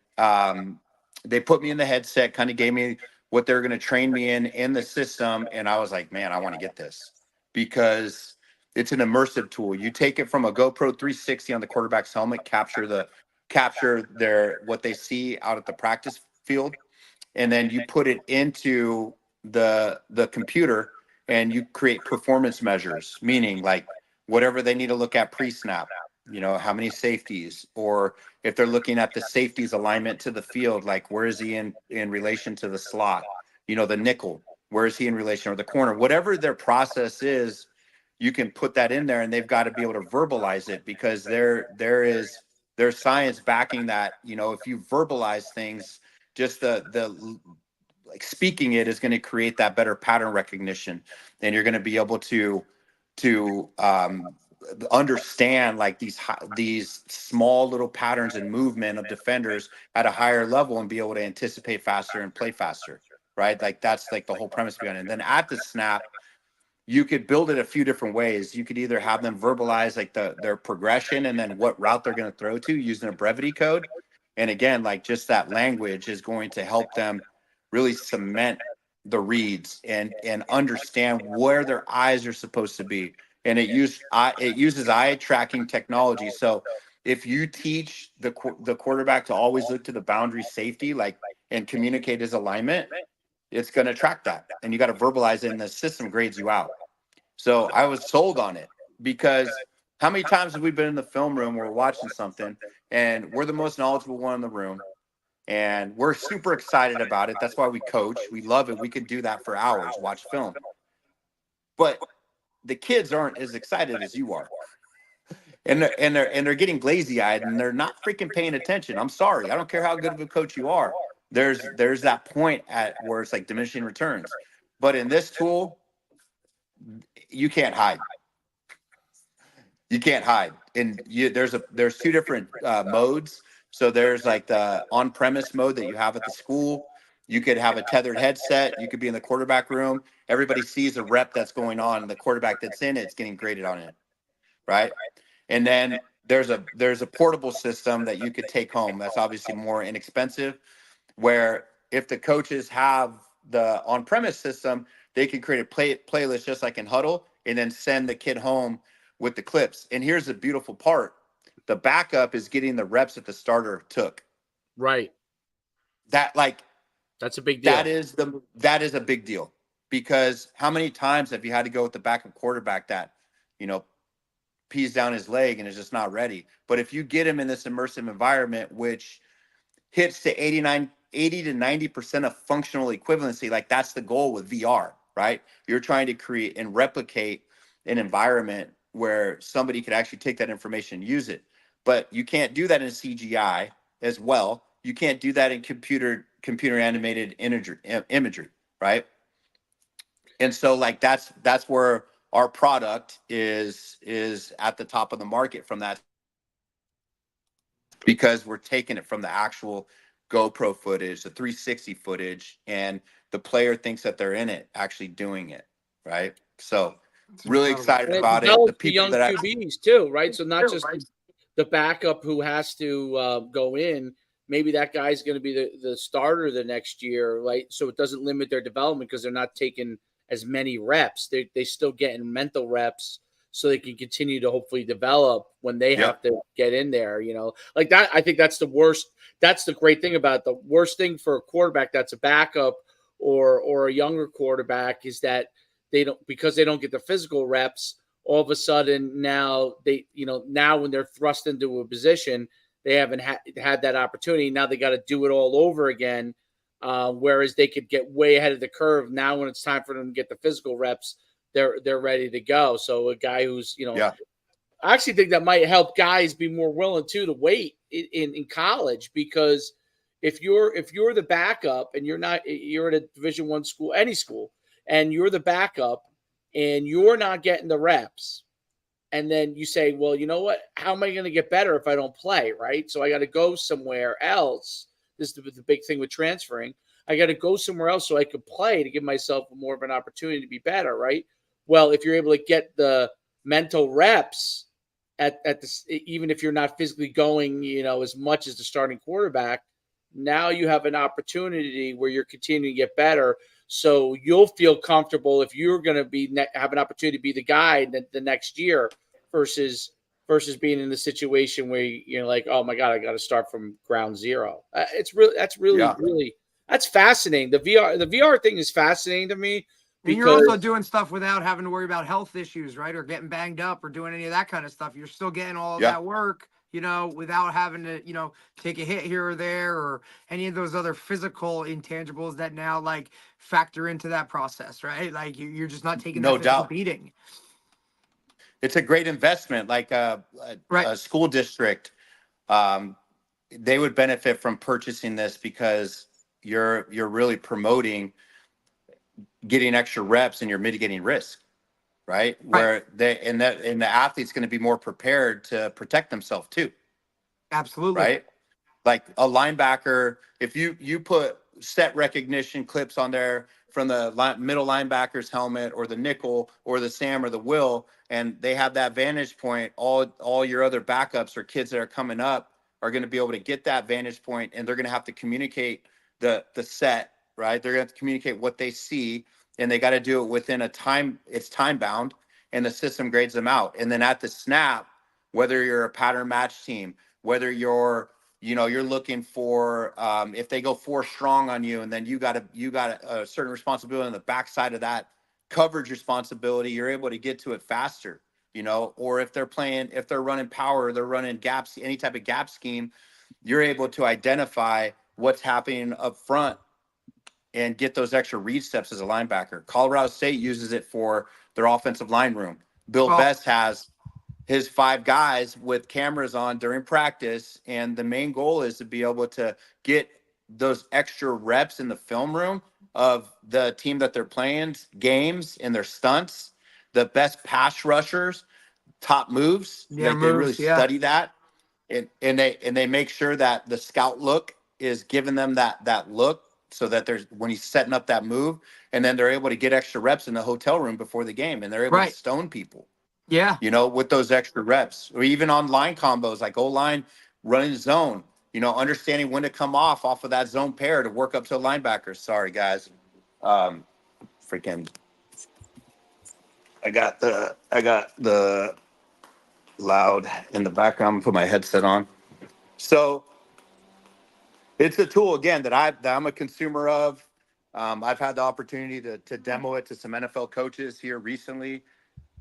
C: they put me in the headset, kind of gave me what they're going to train me in the system. And I was like, man, I want to get this because it's an immersive tool. You take it from a GoPro 360 on the quarterback's helmet, capture what they see out at the practice field, and then you put it into the computer and you create performance measures, meaning like whatever they need to look at pre-snap, how many safeties, or if they're looking at the safeties alignment to the field, like where is he in relation to the slot, the nickel, where is he in relation, or the corner, whatever their process is, you can put that in there, and they've got to be able to verbalize it because there's science backing that. If you verbalize things, just the like speaking it is going to create that better pattern recognition, and you're going to be able to understand like these small little patterns and movement of defenders at a higher level and be able to anticipate faster and play faster, right? Like that's like the whole premise behind it. And then at the snap, you could build it a few different ways. You could either have them verbalize like their progression and then what route they're going to throw to using a brevity code. And again, like just that language is going to help them really cement the reads and understand where their eyes are supposed to be. And it uses eye tracking technology. So if you teach the quarterback to always look to the boundary safety, like and communicate his alignment, it's going to track that, and you got to verbalize it, and the system grades you out. So I was sold on it because how many times have we been in the film room where we're watching something and we're the most knowledgeable one in the room and we're super excited about it. That's why we coach. We love it. We could do that for hours, watch film. But the kids aren't as excited as you are. And they're getting glazy eyed and they're not freaking paying attention. I'm sorry. I don't care how good of a coach you are. There's that point at where it's like diminishing returns. But in this tool, you can't hide. You can't hide. And there's two different modes. So there's like the on-premise mode that you have at the school. You could have a tethered headset. You could be in the quarterback room. Everybody sees a rep that's going on, and the quarterback that's in it's getting graded on it, right? And then there's a portable system that you could take home. That's obviously more inexpensive. Where if the coaches have the on-premise system, they can create a playlist just like in Huddle, and then send the kid home with the clips. And here's the beautiful part: the backup is getting the reps that the starter took.
A: Right. That's a big deal.
C: That is a big deal, because how many times have you had to go with the backup quarterback that pees down his leg and is just not ready? But if you get him in this immersive environment, which hits to 80 to 90% of functional equivalency, like that's the goal with VR, right? You're trying to create and replicate an environment where somebody could actually take that information and use it. But you can't do that in CGI as well. You can't do that in computer animated imagery, right? And so like that's where our product is at the top of the market from that, because we're taking it from the actual GoPro footage, the 360 footage, and the player thinks that they're in it, actually doing it. right? So
B: It's
C: really
B: incredible.
C: excited
A: And it
C: about it. The
A: develops the
C: people
A: young
C: that
A: QBs too, right? So not just the backup who has to go in. Maybe that guy's going to be the starter the next year, right? So it doesn't limit their development because they're not taking as many reps. They still getting mental reps so they can continue to hopefully develop when they have to get in there, like that. I think that's the worst. That's the great thing about it. The worst thing for a quarterback that's a backup or a younger quarterback is that because they don't get the physical reps, all of a sudden now now when they're thrust into a position, they haven't had that opportunity. Now they got to do it all over again. Whereas they could get way ahead of the curve. Now when it's time for them to get the physical reps, they're ready to go. So a guy who's, I actually think that might help guys be more willing to wait in college, because if you're the backup and you're at a Division I school, any school, and you're the backup and you're not getting the reps, and then you say, well, you know what? How am I going to get better if I don't play, right? So I got to go somewhere else. This is the big thing with transferring. I got to go somewhere else so I could play to give myself more of an opportunity to be better, right? Well, if you're able to get the mental reps at this, even if you're not physically going, as much as the starting quarterback, now you have an opportunity where you're continuing to get better. So you'll feel comfortable if you're going to have an opportunity to be the guy the next year versus being in the situation where you're like, oh my God, I got to start from ground zero. That's really that's fascinating. The VR thing is fascinating to me.
B: And you're also doing stuff without having to worry about health issues, right? Or getting banged up or doing any of that kind of stuff. You're still getting all of that work, without having to, take a hit here or there or any of those other physical intangibles that now like factor into that process, right? Like you're just not taking that physical beating.
C: It's a great investment. Like a school district, they would benefit from purchasing this because you're really promoting getting extra reps and you're mitigating risk, right? Where the athlete's going to be more prepared to protect themselves too.
B: Absolutely.
C: Right? Like a linebacker, if you put set recognition clips on there from the middle linebacker's helmet or the nickel or the Sam or the Will, and they have that vantage point, all your other backups or kids that are coming up are going to be able to get that vantage point, and they're going to have to communicate the set, right? They're going to have to communicate what they see, and they got to do it within a time. It's time bound, and the system grades them out. And then at the snap, whether you're a pattern match team, whether you're looking for if they go 4 strong on you, and then you got a certain responsibility on the backside of that coverage responsibility, you're able to get to it faster, or if they're running power, they're running gaps, any type of gap scheme, you're able to identify what's happening up front and get those extra read steps as a linebacker. Colorado State uses it for their offensive line room. Bill Best has his 5 guys with cameras on during practice, and the main goal is to be able to get those extra reps in the film room of the team that they're playing, games and their stunts, the best pass rushers, top moves. They really study that, and they make sure that the scout look is giving them that look, so that there's when he's setting up that move, and then they're able to get extra reps in the hotel room before the game, and they're able to stone people.
B: Yeah.
C: With those extra reps, or even on line combos, like O-line running zone, understanding when to come off of that zone pair to work up to a linebacker. Sorry, guys. Freaking, I got the loud in the background. I'm gonna put my headset on. So it's a tool, again, that I'm a consumer of. I've had the opportunity to demo it to some NFL coaches here recently.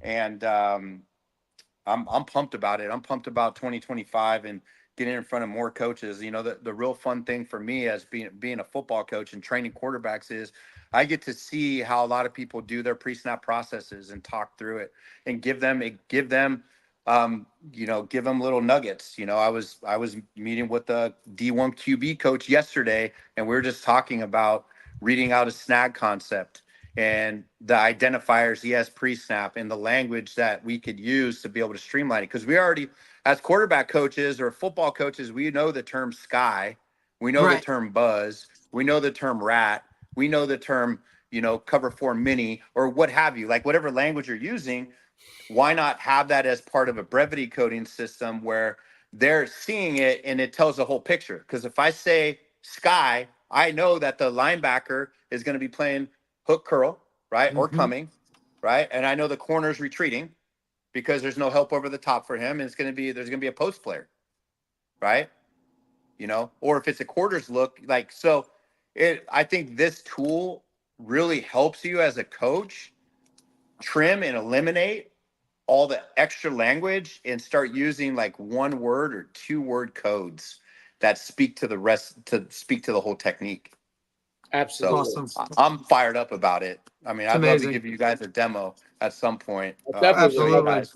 C: And I'm pumped about it. I'm pumped about 2025 and getting in front of more coaches. The real fun thing for me as being a football coach and training quarterbacks is I get to see how a lot of people do their pre-snap processes and talk through it and give them little nuggets. I was meeting with the D1 QB coach yesterday, and we were just talking about reading out a snag concept and the identifiers he has pre-snap and the language that we could use to be able to streamline it. Because we already, as quarterback coaches or football coaches, we know the term sky, we know the term buzz, we know the term rat, we know the term, cover 4 mini or what have you, like whatever language you're using. Why not have that as part of a brevity coding system where they're seeing it and it tells the whole picture? Because if I say sky, I know that the linebacker is going to be playing hook curl, right? Or coming, right? And I know the corner's retreating because there's no help over the top for him. And there's going to be a post player, right? Or if it's a quarters look, like, so I think this tool really helps you as a coach trim and eliminate all the extra language and start using like 1 word or 2 word codes that speak to the whole technique.
A: Absolutely.
C: So
B: Awesome.
C: I'm fired up about it. I mean, I'd love to give you guys a demo at some point.
B: Absolutely.
C: Guys.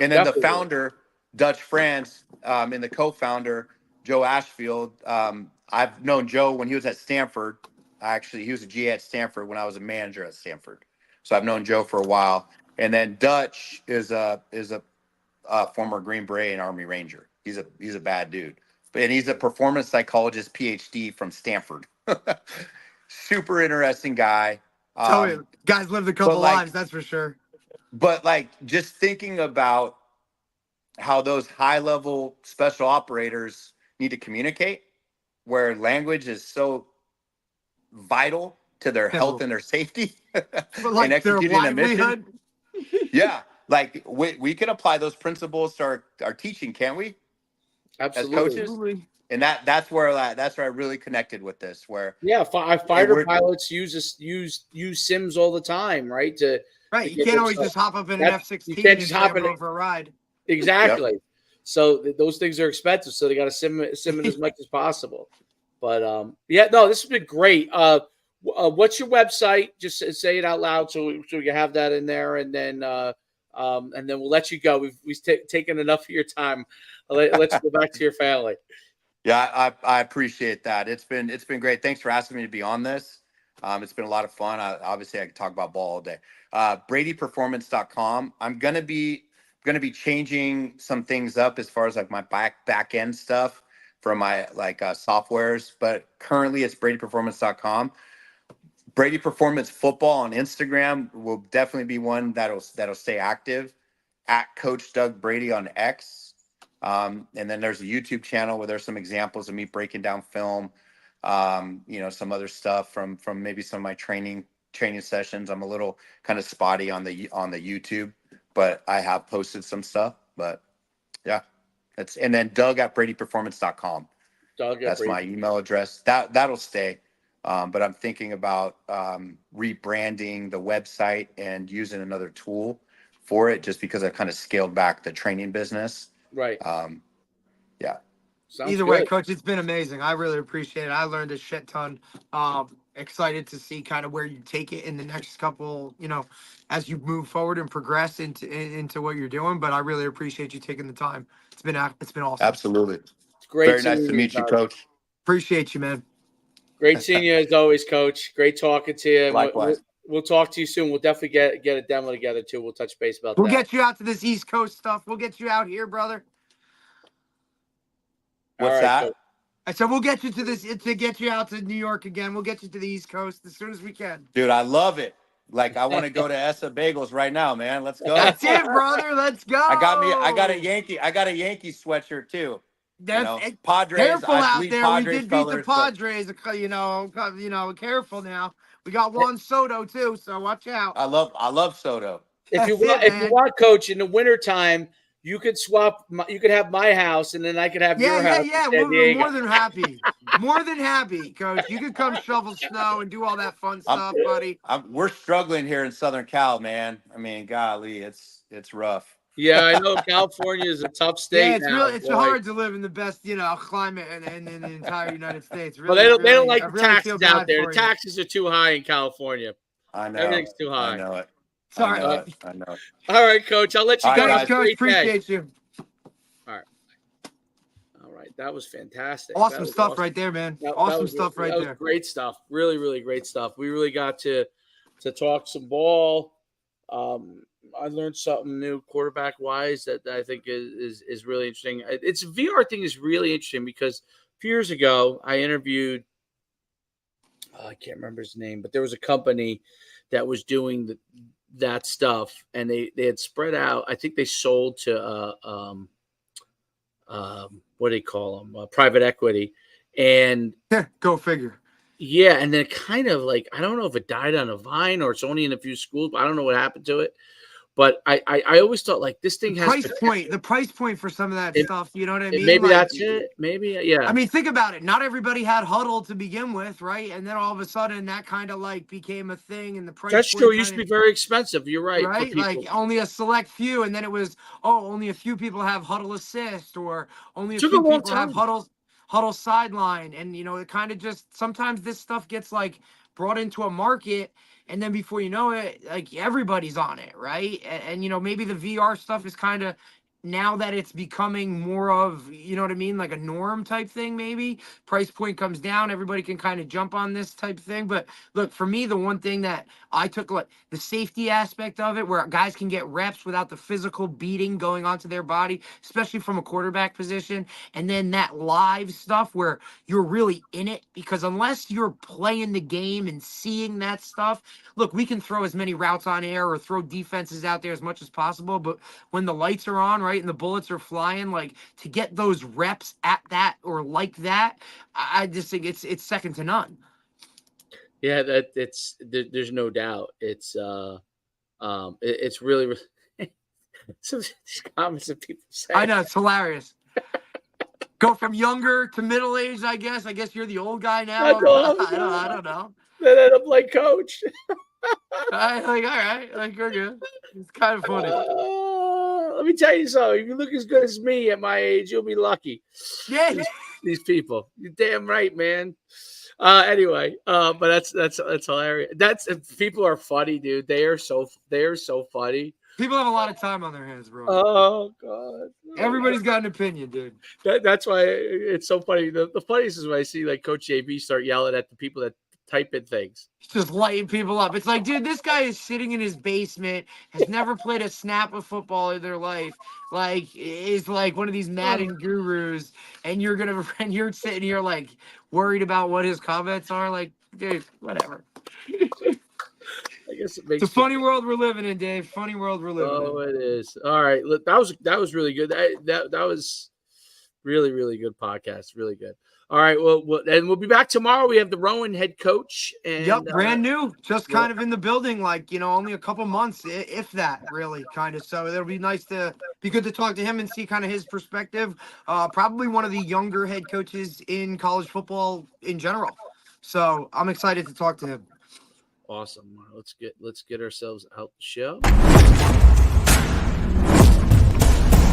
C: And then the founder, Dutch France, and the co-founder, Joe Ashfield. I've known Joe when he was at Stanford. Actually, he was a GA at Stanford when I was a manager at Stanford. So I've known Joe for a while. And then Dutch is a former Green Beret and Army Ranger. He's a bad dude, and he's a performance psychologist PhD from Stanford. Super interesting guy.
B: Tell me, guys lived a couple lives, that's for sure.
C: But like just thinking about how those high level special operators need to communicate, where language is so vital to their health and their safety
B: Like
C: and executing a mission.
B: livelihood.
C: Yeah. Like we can apply those principles to our teaching, can't we?
A: Absolutely.
C: As coaches. And that's where I really connected with this. Where
A: fighter pilots use sims all the time, right?
B: You can't always just hop up in an F-16.
A: You can't just hop in
B: over a ride.
A: Exactly. Yep. So those things are expensive. So they got to sim it as much as possible. But this has been great. What's your website? Just say it out loud so we can have that in there, and then we'll let you go. We've taken enough of your time. Let's go back to your family.
C: Yeah, I appreciate that. It's been great. Thanks for asking me to be on this. It's been a lot of fun. Obviously I can talk about ball all day. BradyPerformance.com. I'm gonna be changing some things up as far as like my back end stuff from my softwares, but currently it's BradyPerformance.com. Brady Performance Football on Instagram will definitely be one that'll stay active. At Coach Doug Brady on X. And then there's a YouTube channel where there's some examples of me breaking down film, some other stuff from maybe some of my training sessions. I'm a little kind of spotty on the YouTube, but I have posted some stuff. But yeah, and then Doug at BradyPerformance.com. That's my email address. That'll stay. But I'm thinking about rebranding the website and using another tool for it, just because I kind of scaled back the training business.
A: Right.
C: Yeah.
B: Sounds Either way, Coach, it's been amazing. I really appreciate it. I learned a shit ton. Excited to see kind of where you take it in the next couple, as you move forward and progress into what you're doing. But I really appreciate you taking the time. It's been awesome.
C: Absolutely.
A: It's great.
C: Very nice to meet you, Coach.
B: Appreciate you, man.
A: Great seeing you as always, Coach. Great talking to you.
C: Likewise.
A: We'll talk to you soon. We'll definitely get a demo together too. We'll touch base about
B: that.
A: We'll
B: get you out to this East Coast stuff. We'll get you out here, brother.
C: What's that?
A: Coach.
B: I said we'll get you to get you out to New York again. We'll get you to the East Coast as soon as we can.
C: Dude, I love it. Like, I want to go to Essa Bagels right now, man. Let's go.
B: That's it, brother. Let's go.
C: I got a Yankee sweatshirt too. Padres.
B: Careful out there.
C: Padres
B: we did
C: colors,
B: beat the Padres. Careful now. We got Juan Soto too, so watch out.
C: I love Soto.
A: If you want, Coach, in the wintertime, you could swap. You could have my house, and then I could have your house.
B: Yeah. We're more than happy. More than happy, Coach. You can come shovel snow and do all that fun stuff, buddy.
C: We're struggling here in Southern Cal, man. I mean, golly, it's rough.
A: Yeah, I know California is a tough state.
B: Yeah, it's hard to live in the best, climate in the entire United States. Really,
A: well, they don't like the taxes out there. The taxes are too high in California.
C: I know.
A: Everything's too high.
C: I know it.
B: Sorry.
C: I know it.
A: All right, Coach. I'll let you go.
B: Thanks, Coach. Appreciate you.
A: All right. That was fantastic.
B: Awesome stuff right there, man. Awesome stuff right there.
A: Great stuff. Really, really great stuff. We really got to talk some ball. I learned something new quarterback wise that I think is really interesting. It's VR thing is really interesting because a few years ago I interviewed I can't remember his name, but there was a company that was doing that stuff, and they had spread out. I think they sold to what do they call them? Private equity, and
B: Go figure.
A: yeah, and then kind of like I don't know if it died on a vine or it's only in a few schools. But I don't know what happened to it. But I always thought like this thing has
B: the price point for some of that stuff. You know what I mean?
A: Maybe
B: like,
A: that's it. Maybe yeah.
B: I mean, think about it. Not everybody had Huddle to begin with, right? And then all of a sudden, that kind of like became a thing, and the price.
A: That's true. It used to be very expensive. You're right.
B: Right? Like only a select few, and then it was only a few people have Huddle Assist, or only a few people have Huddle Sideline, and it kind of just sometimes this stuff gets like brought into a market. And then before you know it, like everybody's on it, right? And maybe the VR stuff is kind of now that it's becoming more of, you know what I mean, like a norm type thing, maybe price point comes down, everybody can kind of jump on this type of thing. But look, for me, the one thing that I took, like the safety aspect of it, where guys can get reps without the physical beating going onto their body, especially from a quarterback position. And then that live stuff where you're really in it, because unless you're playing the game and seeing that stuff, look, we can throw as many routes on air or throw defenses out there as much as possible, but when the lights are on, right, and the bullets are flying, like to get those reps at that or like that, I just think it's second to none.
A: Yeah, there's no doubt. It's really some comments that people say.
B: I know, it's hilarious. Go from younger to middle aged, I guess. I guess you're the old guy now. I don't know.
A: Then end up like Coach.
B: All right, like we're good. It's kind of funny.
A: Let me tell you something. If you look as good as me at my age, you'll be lucky.
B: Yeah.
A: These people. You're damn right, man. Anyway, but that's hilarious. People are funny, dude. They are so funny.
B: People have a lot of time on their hands, bro.
A: Oh God.
B: Everybody's got an opinion, dude.
A: That's why it's so funny. The funniest is when I see like Coach JB start yelling at the people that type in things.
B: He's just lighting people up. It's like, dude, this guy is sitting in his basement, has never played a snap of football in their life, like is like one of these Madden gurus, and you're sitting here like worried about what his comments are. Like, dude, whatever.
A: I guess it makes
B: it's a funny world we're living in, Dave. Funny world we're living in.
A: Oh, it is. All right. Look, that was really good. That was really, really good podcast. Really good. All right. Well, and we'll be back tomorrow. We have the Rowan head coach. And,
B: yep, brand new. Just kind of in the building, like, only a couple months, if that, really, kind of. So it'll be nice to be good to talk to him and see kind of his perspective. Probably one of the younger head coaches in college football in general. So I'm excited to talk to him.
A: Awesome. Let's get ourselves out the show.